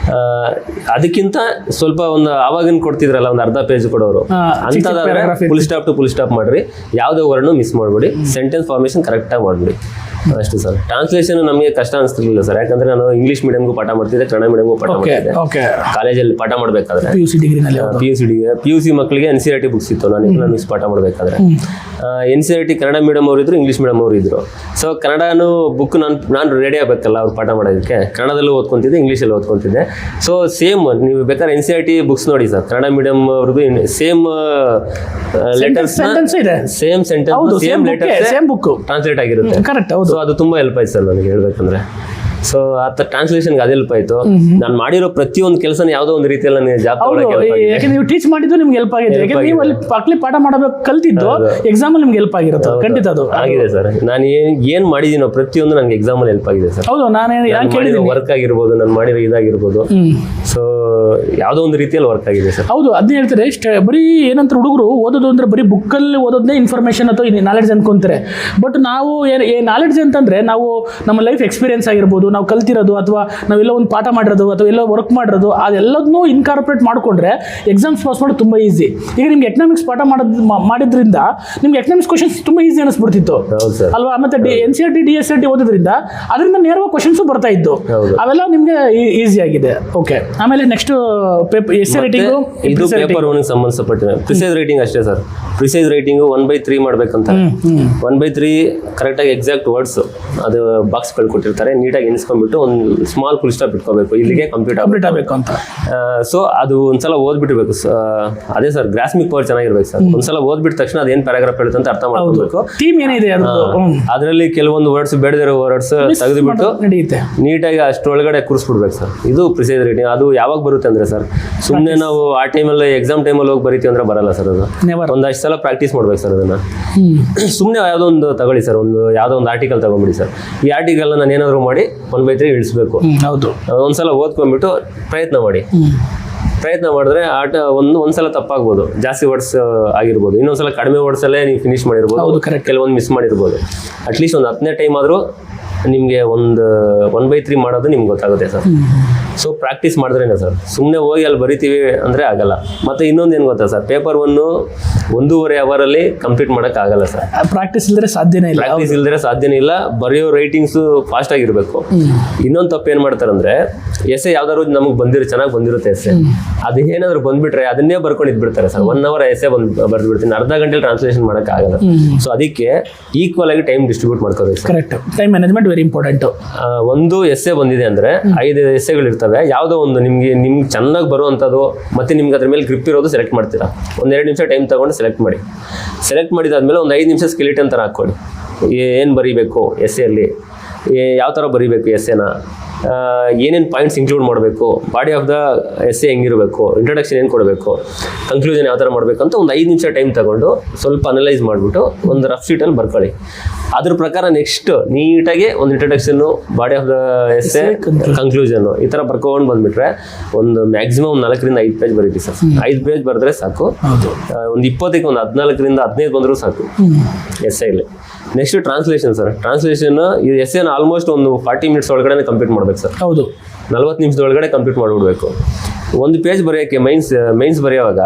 ಅದಕ್ಕಿಂತ ಸ್ವಲ್ಪ ಒಂದು ಆವಾಗಿನ ಕೊಡ್ತಿದ್ರಲ್ಲ ಒಂದು ಅರ್ಧ ಪೇಜ್ ಕೊಡೋರು, ಅಂತದಾದ್ರೆ full stop to full stop ಮಾಡ್ರಿ, ಯಾವುದೇ ವರ್ಡ್ನು ಮಿಸ್ ಮಾಡ್ಬಿಡಿ, ಸೆಂಟೆನ್ಸ್ ಫಾರ್ಮೇಷನ್ ಕರೆಕ್ಟಾಗಿ ಮಾಡ್ಬಿಡಿ, ಅಷ್ಟು ಸರ್. ಟ್ರಾನ್ಸ್ಲೇಷನ್ ನಮಗೆ ಕಷ್ಟ ಅನಿಸ್ತಿರ್ಲಿಲ್ಲ ಸರ್, ಯಾಕಂದ್ರೆ ನಾನು ಇಂಗ್ಲಿಷ್ ಮೀಡಿಯಂಗೂ ಪಾಠ ಮಾಡ್ತಿದ್ದೆ, ಕನ್ನಡ ಮೀಡಿಯಂಗೂ ಪಾಠ ಮಾಡ್ತಿದ್ದೆ. ಕಾಲೇಜಲ್ಲಿ ಪಾಠ ಮಾಡಬೇಕಾದ್ರೆ PUC ಮಕ್ಕಳಿಗೆ NCERT ಬುಕ್ಸ್ ಇತ್ತು, ನಾನು ಎಕನಾಮಿಕ್ಸ್ ಪಾಠ ಮಾಡಬೇಕಾದ್ರೆ. NCERT ಕನ್ನಡ ಮೀಡಿಯಂ ಅವರು ಇದ್ರು, ಇಂಗ್ಲಿಷ್ ಮೀಡಿಯಂ ಅವರು ಇದ್ರು. ಸೊ ಕನ್ನಡನೂ ಬುಕ್ ನಾನು ರೆಡಿ ಆಗಬೇಕಲ್ಲ ಅವ್ರು ಪಾಠ ಮಾಡೋದಕ್ಕೆ, ಕನ್ನಡದಲ್ಲೂ ಓದ್ಕೊಂತಿದ್ದೆ, ಇಂಗ್ಲೀಷಲ್ಲಿ ಓದ್ಕೊಂತಿದ್ದೆ. ಸೊ ಸೇಮ್ ನೀವು ಬೇಕಾದ್ರೆ NCERT ಬುಕ್ಸ್ ನೋಡಿ ಸರ್, ಕನ್ನಡ ಮೀಡಿಯಂ ಅವ್ರದ್ದು same letters, same sentence, same letters, same book translate ಆಗಿರುತ್ತೆ. ಕರೆಕ್ಟ್. ಸೊ ಅದು ತುಂಬಾ ಹೆಲ್ಪ್ ಆಯ್ತು ಸರ್ ನನಗೆ ಹೇಳ್ಬೇಕಂದ್ರೆ. ಸೊ ಟ್ರಾನ್ಸ್ಲೇಷನ್ಗೆ ಅದು ಹೆಲ್ಪ್ ಆಯ್ತು. ನಾನು ಮಾಡಿರೋ ಪ್ರತಿಯೊಂದು ಕೆಲಸನ ಯಾವುದೋ ಒಂದು ರೀತಿಯಲ್ಲಿ ನನಗೆ ಜಾಬ್ ಯಾಕೆ ನೀವು ಟೀಚ್ ಮಾಡಿದ್ದು ನಿಮ್ಗೆ ಹೆಲ್ಪ್ ಆಗಿದೆ, ಯಾಕಂದ್ರೆ ನೀವು ಅಲ್ಲಿ ಪಕ್ಕಲಿ ಪಾಠ ಮಾಡಬೇಕು ಕಲ್ತಿದ್ದು ಎಕ್ಸಾಮ್ ನಿಮ್ಗೆ ಹೆಲ್ಪ್ ಆಗಿರುತ್ತೆ. ಖಂಡಿತ ಅದು ಆಗಿದೆ ಸರ್. ನಾನು ಏನ್ ಮಾಡಿದೀನೋ ಪ್ರತಿಯೊಂದು ನನಗೆ ಎಕ್ಸಾಮ್ ಅಲ್ಲಿ ಹೆಲ್ಪ್ ಆಗಿದೆ ಸರ್. ಹೌದು, ನಾನು ವರ್ಕ್ ಆಗಿರ್ಬೋದು, ನಾನು ಮಾಡಿರೋ ಇದಾಗಿರ್ಬೋದು. ಸೊ ಯಾವುದೋ ಒಂದು ರೀತಿಯಲ್ಲಿ ವರ್ಕ್ ಆಗಿದೆ ಸರ್. ಹೌದು, ಅದನ್ನ ಹೇಳ್ತಾರೆ. ಬರೀ ಏನಂತ ಹುಡುಗರು ಓದೋದು ಅಂದ್ರೆ ಬರೀ ಬುಕ್ಕಲ್ಲಿ ಓದೋದನ್ನೇ ಇನ್ಫಾರ್ಮೇಶನ್ ಅಥವಾ ನಾಲೆಡ್ಜ್ ಅನ್ಕೊಂತಾರೆ. ಬಟ್ ನಾವು ನಾಲೆಡ್ಜ್ ಅಂತಂದ್ರೆ ನಾವು ನಮ್ಮ ಲೈಫ್ ಎಕ್ಸ್ಪೀರಿಯನ್ಸ್ ಆಗಿರ್ಬೋದು, ನಾವು ಕಲ್ತಿರೋದು, ಅಥವಾ ನಾವೆಲ್ಲ ಒಂದು ಪಾಠ ಮಾಡಿರೋದು, ಅಥವಾ ಎಲ್ಲ ವರ್ಕ್ ಮಾಡಿರೋದು, ಅದೆಲ್ಲದನ್ನೂ ಇನ್ಕಾರ್ಪೊರೇಟ್ ಮಾಡಿಕೊಂಡ್ರೆ ಎಕ್ಸಾಮ್ಸ್ ಪಾಸ್ ಮಾಡೋದು ತುಂಬ ಈಸಿ. ಈಗ ನಿಮ್ಗೆ ಎಕನಾಮಿಕ್ಸ್ ಪಾಠ ಮಾಡಿದ್ರಿಂದ ನಿಮ್ಗೆ ಎಕನಾಮಿಕ್ಸ್ ಕ್ವಶನ್ಸ್ ತುಂಬ ಈಸಿ ಅನಿಸ್ಬಿಡ್ತಿತ್ತು ಅಲ್ವಾ. ಮತ್ತೆ NCERT DSERT ಓದೋದ್ರಿಂದ ಅದರಿಂದ ನೇರವಾಗಿ ಕ್ವಶನ್ಸು ಬರ್ತಾ ಇದ್ದು, ಅವೆಲ್ಲ ನಿಮ್ಗೆ ಈಸಿ ಆಗಿದೆ. ಓಕೆ, ಆಮೇಲೆ ನೆಕ್ಸ್ಟ್ ಎಸ್ಸೆ ರೈಟಿಂಗು, ಇದು ಪೇಪರ್ 1 ಗೆ ಸಂಬಂಧಪಟ್ಟಿದೆ. ಪ್ರಿಸೈಸ್ ರೈಟಿಂಗ್ ಅಷ್ಟೇ ಸರ್. ಪ್ರಿಸೈಸ್ ರೈಟಿಂಗ್ 1/3 ಮಾಡ್ಬೇಕಂತ. 1/3 ಕರೆಕ್ಟಾಗಿ ಎಕ್ಸಾಕ್ಟ್ ವರ್ಡ್ಸ್ ಅದು ಬಾಕ್ಸ್ಗಳು ಕೊಟ್ಟಿರ್ತಾರೆ, ನೀಟಾಗಿ ಎಣಿಸ್ಕೊಂಡ್ಬಿಟ್ಟು ಒಂದು ಸ್ಮಾಲ್ ಫುಲ್ ಸ್ಟಾಪ್ ಇಟ್ಕೋಬೇಕು, ಇಲ್ಲಿಗೆ ಕಂಪ್ಲೀಟ್ ಆಗಬೇಕು ಅಂತ. ಸೊ ಅದು ಒಂದ್ಸಲ ಓದ್ಬಿಟ್ಟಿರ್ಬೇಕು. ಅದೇ ಸರ್, ಗ್ರಾಸ್ಮಿಕ್ ಪವರ್ ಚೆನ್ನಾಗಿರ್ಬೇಕು ಸರ್. ಒಂದ್ಸಲ ಓದ್ಬಿಟ್ಟ ತಕ್ಷಣ ಅದೇನ್ ಪ್ಯಾರಾಗ್ರಾಫ್ ಹೇಳುತ್ತೆ ಅಂತ ಅರ್ಥ ಮಾಡ್ಕೋಬೇಕು. ಥೀಮ್ ಏನಿದೆ ಅದರಲ್ಲಿ ಕೆಲವೊಂದು ವರ್ಡ್ಸ್ ಬೇಡದಿರೋ ವರ್ಡ್ಸ್ ತೆಗೆದುಬಿಟ್ಟು ನೀಟಾಗಿ ಅಷ್ಟರೊಳಗಡೆ ಕೂರಿಸ್ಬಿಡ್ಬೇಕು ಸರ್. ಇದು ಪ್ರಿಸೈಸ್ ರೈಟಿಂಗ್. ಅದು ಯಾವಾಗ ಬರುತ್ತೆ ಅಂದ್ರೆ ಸರ್, ಸುಮ್ಮನೆ ನಾವು ಆ ಟೈಮಲ್ಲಿ ಎಕ್ಸಾಮ್ ಟೈಮಲ್ಲಿ ಹೋಗಿ ಬರೀತೀವಿ ಅಂದ್ರೆ ಬರಲ್ಲ ಸರ್. ಅದು ಒಂದಷ್ಟು ಸಲ ಪ್ರಾಕ್ಟೀಸ್ ಮಾಡ್ಬೇಕು ಸರ್. ಅದನ್ನ ಸುಮ್ಮನೆ ಯಾವುದೋ ಒಂದು ತಗೊಳ್ಳಿ ಸರ್, ಯಾವುದೋ ಒಂದು ಆರ್ಟಿಕಲ್ ತಗೊಂಡ್ಬಿಡಿ ಸರ್. ಈ ಆರ್ಟಿಕಲ್ ನಾನು ಏನಾದರೂ ಮಾಡಿ 1/3 ಇಳಿಸ್ಬೇಕು. ಹೌದು, ಒಂದ್ಸಲ ಓದ್ಕೊಂಡ್ಬಿಟ್ಟು ಪ್ರಯತ್ನ ಮಾಡಿದ್ರೆ ಒಂದ್ಸಲ ತಪ್ಪಾಗ್ಬೋದು, ಜಾಸ್ತಿ ವರ್ಡ್ಸ್ ಆಗಿರ್ಬೋದು, ಇನ್ನೊಂದ್ಸಲ ಕಡಿಮೆ ವರ್ಡ್ಸಲ್ಲೇ ನೀವು ಫಿನಿಶ್ ಮಾಡಿರ್ಬೋದು, ಕೆಲವೊಂದು ಮಿಸ್ ಮಾಡಿರ್ಬೋದು. ಅಟ್ಲೀಸ್ಟ್ ಒಂದು 10ನೇ ಟೈಮ್ ಆದರೂ ನಿಮಗೆ ಒಂದು 1/3 ಮಾಡೋದು ನಿಮ್ಗೆ ಗೊತ್ತಾಗುತ್ತೆ ಸರ್. ಸೊ ಪ್ರಾಕ್ಟೀಸ್ ಮಾಡಿದ್ರೇನೆ ಸರ್. ಸುಮ್ಮನೆ ಹೋಗಿ ಅಲ್ಲಿ ಬರಿತೀವಿ ಅಂದರೆ ಆಗಲ್ಲ. ಮತ್ತು ಇನ್ನೊಂದು ಏನು ಗೊತ್ತಾ ಸರ್, ಪೇಪರ್ 1.5 ಅವರಲ್ಲಿ ಕಂಪ್ಲೀಟ್ ಮಾಡೋಕ್ಕಾಗಲ್ಲ ಸರ್. ಪ್ರಾಕ್ಟೀಸ್ ಇಲ್ಲದ್ರೆ ಸಾಧ್ಯನೇ ಇಲ್ಲ. ಬರೆಯೋ ರೈಟಿಂಗ್ಸು ಫಾಸ್ಟ್ ಆಗಿರಬೇಕು. ಇನ್ನೊಂದು ತಪ್ಪು ಏನು ಮಾಡ್ತಾರೆ ಅಂದರೆ, ಎಸ್ಸೆ ಯಾವ್ದಾದ್ರು ನಮಗೆ ಚೆನ್ನಾಗಿ ಬಂದಿರುತ್ತೆ ಎಸ್ಸೆ, ಅದು ಏನಾದ್ರು ಬಂದ್ಬಿಟ್ರೆ ಅದನ್ನೇ ಬರ್ಕೊಂಡು ಇದ್ಬಿಡ್ತಾರೆ ಸರ್. 1 ಅವರ್ ಎಸ್ಸೆ ಬರ್ದು ಬಿಡ್ತೀನಿ, ಅರ್ಧ ಗಂಟೆಲಿ ಟ್ರಾನ್ಸ್ಲೇಷನ್ ಮಾಡೋಕ್ಕಾಗಲ್ಲ. ಸೊ ಅದಕ್ಕೆ ಈಕ್ವಲ್ ಆಗಿ ಟೈಮ್ ಡಿಸ್ಟ್ರಿಬ್ಯೂಟ್ ಮಾಡ್ಕೋಬೇಕು sir. Correct, time management very important. ಒಂದು ಎಸ್ಸೆ ಬಂದಿದೆ ಅಂದರೆ 5 ಎಸ್ಸೆಗಳು ಇರ್ತವೆ. ಯಾವುದೋ ಒಂದು ನಿಮ್ಗೆ ಚೆನ್ನಾಗಿ ಬರುವಂಥದ್ದು ಮತ್ತೆ ನಿಮ್ಗೆ ಅದ್ರ ಮೇಲೆ ಗ್ರಿಪ್ ಇರೋದು ಸೆಲೆಕ್ಟ್ ಮಾಡ್ತೀರಾ. 1-2 ನಿಮಿಷ ಟೈಮ್ ತಗೊಂಡು ಸೆಲೆಕ್ಟ್ ಮಾಡಿದಾದ್ಮೇಲೆ ಒಂದು 5 ನಿಮಿಷ ಸ್ಕೆಲಿಟನ್ ಥರ ಹಾಕ್ಕೊಳ್ಳಿ. ಏನು ಬರೀಬೇಕು ಎಸ್ಸೆಯಲ್ಲಿ, ಯಾವ ಥರ ಬರೀಬೇಕು ಎಸ್ಸೆನ, ಏನೇನು ಪಾಯಿಂಟ್ಸ್ ಇನ್ಕ್ಲೂಡ್ ಮಾಡಬೇಕು, ಬಾಡಿ ಆಫ್ ದ ಎಸ್ಸೆ ಹೆಂಗಿರಬೇಕು, ಇಂಟ್ರೊಡಕ್ಷನ್ ಏನು ಕೊಡಬೇಕು, ಕನ್ಕ್ಲೂಷನ್ ಯಾವ ಥರ ಮಾಡಬೇಕು ಅಂತ ಒಂದು 5 ನಿಮಿಷ ಟೈಮ್ ತಗೊಂಡು ಸ್ವಲ್ಪ ಅನಲೈಸ್ ಮಾಡಿಬಿಟ್ಟು ಒಂದು ರಫ್ ಶೀಟಲ್ಲಿ ಬರ್ಕೊಳ್ಳಿ. ಅದ್ರ ಪ್ರಕಾರ ನೆಕ್ಸ್ಟ್ ನೀಟಾಗಿ ಒಂದು ಇಂಟ್ರೊಡಕ್ಷನ್ನು, ಬಾಡಿ ಆಫ್ ದ ಎಸ್ಸೆ, ಕನ್ಕ್ಲೂಷನ್ನು ಈ ಥರ ಬರ್ಕೊಂಡು ಬಂದುಬಿಟ್ರೆ ಒಂದು ಮ್ಯಾಕ್ಸಿಮಮ್ 4ರಿಂದ 5 ಪೇಜ್ ಬರೀತೀವಿ ಸರ್. 5 ಪೇಜ್ ಬರೆದ್ರೆ ಸಾಕು. ಒಂದು 20ಕ್ಕೆ ಒಂದು 14ರಿಂದ 15 ಬಂದರೂ ಸಾಕು ಎಸ್ಸೆಯಲ್ಲಿ. Next translation sir. ಟ್ರಾನ್ಸ್ಲೇಷನ್ ಈ ಎಸ್ಸೆನ ಆಲ್ಮೋಸ್ಟ್ ಒಂದು 40 ಮಿನಿಟ್ಸ್ ಒಳಗಡೆ ಕಂಪ್ಲೀಟ್ ಮಾಡ್ಬೇಕು ಸರ್. ಹೌದು, 40 ನಿಮಿಷದೊಳಗಡೆ ಕಂಪ್ಲೀಟ್ ಮಾಡಿಬಿಡ್ಬೇಕು. ಒಂದು ಪೇಜ್ ಬರೆಯೋಕ್ಕೆ ಮೈನ್ಸ್ ಬರೆಯುವಾಗ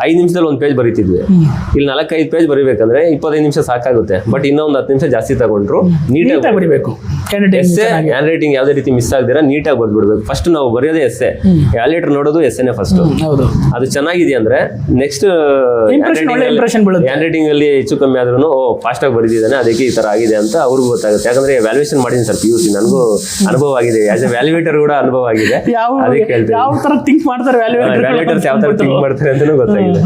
5 ನಿಮಿಷದಲ್ಲಿ ಒಂದು ಪೇಜ್ ಬರೀತಿದ್ವಿ. ಇಲ್ಲಿ 4-5 ಪೇಜ್ ಬರೀಬೇಕಂದ್ರೆ 25 ನಿಮಿಷ ಸಾಕಾಗುತ್ತೆ. ಬಟ್ ಇನ್ನೊಂದು 10 ನಿಮಿಷ ಜಾಸ್ತಿ ತಗೊಂಡ್ರು ನೀಟಾಗಿ ಬರಿಬೇಕು. ಎಸ್ಸೆ ಹ್ಯಾಂಡ್ ರೈಟಿಂಗ್ ಯಾವುದೇ ರೀತಿ ಮಿಸ್ ಆಗದಿರ ನೀಟಾಗಿ ಬರ್ಬಿಡ್ಬೇಕು. ಫಸ್ಟ್ ನಾವು ಬರೆಯೋದೇ ಎಸ್ಸೆ, ವ್ಯಾಲ್ಯೂಟರ್ ನೋಡೋದು ಎಸ್ಸೆನೆ ಫಸ್ಟ್. ಹೌದು, ಅದು ಚೆನ್ನಾಗಿದೆ ಅಂದ್ರೆ ನೆಕ್ಸ್ಟ್ ಇಂಪ್ರೆಷನ್ ಬೀಳುತ್ತೆ. ಹ್ಯಾಂಡ್ ರೈಟಿಂಗ್ ಅಲ್ಲಿ ಹೆಚ್ಚು ಕಮ್ಮಿ ಆದ್ರೂ ಫಾಸ್ಟ್ ಆಗಿ ಬರೆದಿದ್ದಾನೆ, ಅದಕ್ಕೆ ಈ ತರ ಆಗಿದೆ ಅಂತ ಅವ್ರಿಗೂ ಗೊತ್ತಾಗುತ್ತೆ. ಯಾಕಂದ್ರೆ ವ್ಯಾಲ್ಯೂಯೇಷನ್ ಮಾಡಿದ್ದೀನಿ ಸರ್ PUC, ನನಗೂ ಅನುಭವ ಆಗಿದೆ. ಆಸ್ ಎ ವ್ಯಾಲ್ಯೂಯೇಟರ್ ಕೂಡ ಅನುಭವ ಆಗಿದೆ. ಅದಕ್ಕೆ ಹೇಳ್ತೀನಿ ಯಾವ ತರ ಥಿಂಕ್ ಮಾಡ್ತಾರೆ ವ್ಯಾಲ್ಯೂಯೇಟರ್ಸ್ ಯಾವ ತರ ಥಿಂಕ್ ಮಾಡ್ತಾರೆ ಅಂತಲೂ ಗೊತ್ತಾಗಿದೆ.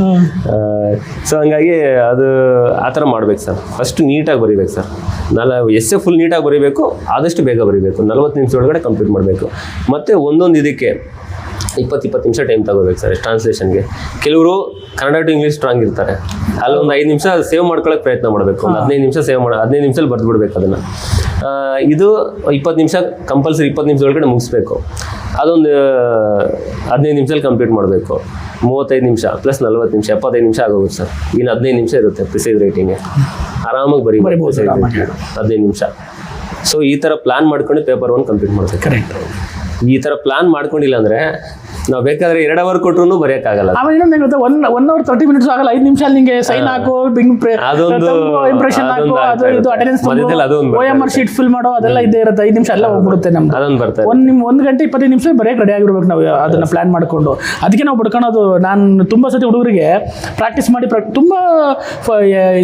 ಸೊ ಹಂಗಾಗಿ ಅದು ಆ ಥರ ಮಾಡ್ಬೇಕು ಸರ್. ಫಸ್ಟ್ ನೀಟಾಗಿ ಬರೀಬೇಕು ಸರ್. ಎಸ್ಸೆ ಫುಲ್ ನೀಟಾಗಿ ಬರೀಬೇಕು, ಆದಷ್ಟು ಬೇಗ ಬರೀಬೇಕು. 40 ನಿಮಿಷ ಒಳಗಡೆ ಕಂಪ್ಲೀಟ್ ಮಾಡಬೇಕು. ಮತ್ತು ಒಂದೊಂದು ಇದಕ್ಕೆ 20 ನಿಮಿಷ ಟೈಮ್ ತಗೋಬೇಕು ಸರ್ ಟ್ರಾನ್ಸ್ಲೇಷನ್ಗೆ. ಕೆಲವರು ಕನ್ನಡ ಟು ಇಂಗ್ಲೀಷ್ ಸ್ಟ್ರಾಂಗ್ ಇರ್ತಾರೆ, ಅಲ್ಲೊಂದು 5 ನಿಮಿಷ ಸೇವ್ ಮಾಡ್ಕೊಳ್ಳೋಕೆ ಪ್ರಯತ್ನ ಮಾಡಬೇಕು. ಒಂದು 15 ನಿಮಿಷ 15 ನಿಮಿಷದಲ್ಲಿ ಬರೆದ್ಬಿಡ್ಬೇಕು ಅದನ್ನು. ಇದು 20 ನಿಮಿಷ ಕಂಪಲ್ಸರಿ 20 ನಿಮಿಷ ಒಳಗಡೆ ಮುಗಿಸ್ಬೇಕು. ಅದೊಂದು 15 ನಿಮಿಷದಲ್ಲಿ ಕಂಪ್ಲೀಟ್ ಮಾಡಬೇಕು. 35 ನಿಮಿಷ ಪ್ಲಸ್ 40 ನಿಮಿಷ 75 ನಿಮಿಷ ಆಗೋಗುತ್ತೆ ಸರ್. ಇನ್ನು 15 ನಿಮಿಷ ಇರುತ್ತೆ ಪ್ರಿಸೈಸ್ ರೈಟಿಂಗ್ಗೆ. ಆರಾಮಾಗಿ ಬರೀಬೋದು 15 ನಿಮಿಷ. ಸೊ ಈ ಥರ ಪ್ಲಾನ್ ಮಾಡ್ಕೊಂಡು ಪೇಪರ್ 1 ಕಂಪ್ಲೀಟ್ ಮಾಡಬೇಕು. ಕರೆಕ್ಟ್. ಈ ಥರ ಪ್ಲಾನ್ ಮಾಡ್ಕೊಂಡಿಲ್ಲ ಅಂದರೆ ನಾವು ಬೇಕಾದ್ರೆ 2 ಅವರ್ ಕೊಟ್ಟರು ಬರೆಯೋಕ್ಕಾಗಲ್ಲ. ಆಮೇಲೆ ಇನ್ನೊಂದು ಹೆಂಗುತ್ತೆ, 1 hour 30 minutes ಆಗಲ್ಲ. 5 ನಿಮಿಷ ನಿಂಗೆ ಸೈನ್ ಹಾಕು, ಇಂಪ್ರೆಷನ್ ಹಾಕು, ಅದು ಇದು ಅಟೆಂಡೆನ್ಸ್, OMR ಶೀಟ್ ಫಿಲ್ ಮಾಡೋ ಅದೆಲ್ಲ ಇದ್ದೇ ಇರುತ್ತೆ. 5 ನಿಮಿಷ ಎಲ್ಲ ಹೋಗ್ಬಿಡುತ್ತೆ ನಮ್ದು. ಅದೊಂದು ಬರ್ತಾರೆ. 1 ಗಂಟೆ 25 ನಿಮಿಷ ಬರೆಯಕ್ಕೆ ರೆಡಿ ಆಗಿರ್ಬೇಕು ನಾವು ಅದನ್ನ ಪ್ಲಾನ್ ಮಾಡ್ಕೊಂಡು. ಅದಕ್ಕೆ ನಾವು ಬಿಡ್ಕೊಳೋದು. ನಾನು ತುಂಬಾ ಸತಿ ಹುಡುಗರಿಗೆ ಪ್ರಾಕ್ಟೀಸ್ ಮಾಡಿ ತುಂಬ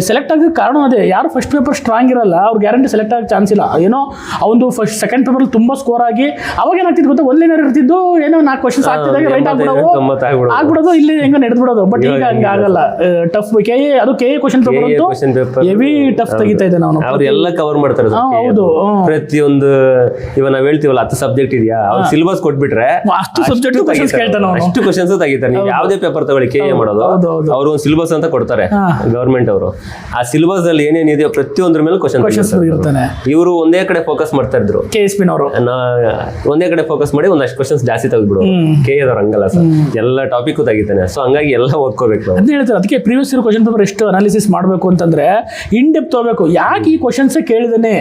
ಸೆಲೆಕ್ಟ್ ಆಗೋಕ್ಕೆ ಕಾರಣ ಅದೇ. ಯಾರು ಫಸ್ಟ್ ಪೇಪರ್ ಸ್ಟ್ರಾಂಗ್ ಇರಲ್ಲ ಅವ್ರು ಗ್ಯಾರಂಟಿ ಸೆಲೆಕ್ಟ್ ಆಗೋ ಚಾನ್ಸ್ ಇಲ್ಲ. ಏನೋ ಅವನು ಸೆಕೆಂಡ್ ಪೇಪರ್ ತುಂಬಾ ಸ್ಕೋರ್ ಆಗಿ ಅವಾಗ ಏನಾಗ್ತಿತ್ತು ಗೊತ್ತಾ, ಒಂದು ಲೈನರ್ ಇರ್ತಿದ್ದು, ಏನೋ 4 ಕ್ವಶನ್ಸ್ ಆಗ್ತಿದ್ದಾಗ ರೈಟ್ ಆಗ್ಬಿಡೋದು, ಇಲ್ಲಿ ಹೆಂಗ ನಡೆದ್ಬಿಡೋದು. ಬಟ್ ಈಗ ಹಂಗೆ ಆಗಲ್ಲ. ಟಫ್ ಅದು KA question paper heavy tough ತೆಗಿತಾ ಇದೆ. ನಾವು ಅವ್ರು ಎಲ್ಲ ಕವರ್ ಮಾಡ್ತಾರೆ. ಹೌದು, ಪ್ರತಿಯೊಂದು ಇವಾಗ ನಾವ್ ಹೇಳ್ತೀವಲ್ಲ 10 ಸಬ್ಜೆಕ್ಟ್ ಇದೆಯಾ, ಅವ್ರು ಸಿಲೆಬಸ್ ಕೊಟ್ಬಿಟ್ರೆ ಅಷ್ಟು ಸಬ್ಜೆಕ್ಟ್ ಕೇಳ್ತಾನೆ, ಅಷ್ಟು ಕ್ವಶನ್ಸ್ ತೆಗಿತಾರೆ. ನೀವು ಯಾವುದೇ ಪೇಪರ್ ತಗೊಳ್ಳಿ KA ಮಾಡೋದು, ಅವರು ಒಂದು ಸಿಲೆಬಸ್ ಅಂತ ಕೊಡ್ತಾರೆ ಗವರ್ಮೆಂಟ್ ಅವರು. ಆ ಸಿಲೆಬಸ್ ಅಲ್ಲಿ ಏನೇನಿದೆಯೋ ಪ್ರತಿಯೊಂದ್ರ ಮೇಲೆ ಕ್ವಶನ್ಸ್ ಇರ್ತಾನೆ. ಇವರು ಒಂದೇ ಕಡೆ ಫೋಕಸ್ ಮಾಡ್ತಾ ಇದ್ರು, KSP ನವರು ಒಂದೇ ಕಡೆ ಫೋಕಸ್ ಮಾಡಿ ಒಂದಷ್ಟು ಕ್ವಶನ್ಸ್ ಜಾಸ್ತಿ ತೆಗೆದ್ಬಿಡು. KA ದವ್ರು ಹಂಗಲ್ಲ ಸರ್, ಎಲ್ಲ ಟಾಪಿಕ್ ತೆಗಿತಾನೆ. ಸೊ ಹಂಗಾಗಿ ಎಲ್ಲ ಓದ್ಕೋಬೇಕು. ಅದನ್ನ ಹೇಳ್ತಾರೆ. ಅದಕ್ಕೆ ಪ್ರೀವಿಯಸ್ ಇಯರ್ ಕ್ವಶನ್ ಪೇಪರ್ ಎಷ್ಟು ಅನಾಲಿಸಿಸ್ ಮಾಡಬೇಕು ಅಂತಂದ್ರೆ ಇನ್ ಡೆಪ್ತ್ ಹೋಗ್ಬೇಕು. ಯಾಕೆ ಈ ಕ್ವಶನ್ಸ್ ಕೇಳಿದಾನೆ,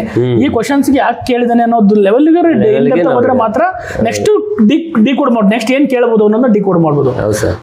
ಈ ಕ್ವಶನ್ಸ್ಗೆ ಯಾಕೆ ಕೇಳಿದಾನೆ ಅನ್ನೋದು ಲೆವೆಲ್ಗೆ ಹೋದ್ರೆ ಮಾತ್ರ ನೆಕ್ಸ್ಟ್ ಡಿ ಕೋಡ್ ಮಾಡ್ಬೋದು. ನೆಕ್ಸ್ಟ್ ಏನ್ ಕೇಳಬಹುದು ಅನ್ನೋದನ್ನ ಡಿ ಕೋಡ್ ಮಾಡ್ಬೋದು. ಹೌದು ಸರ್.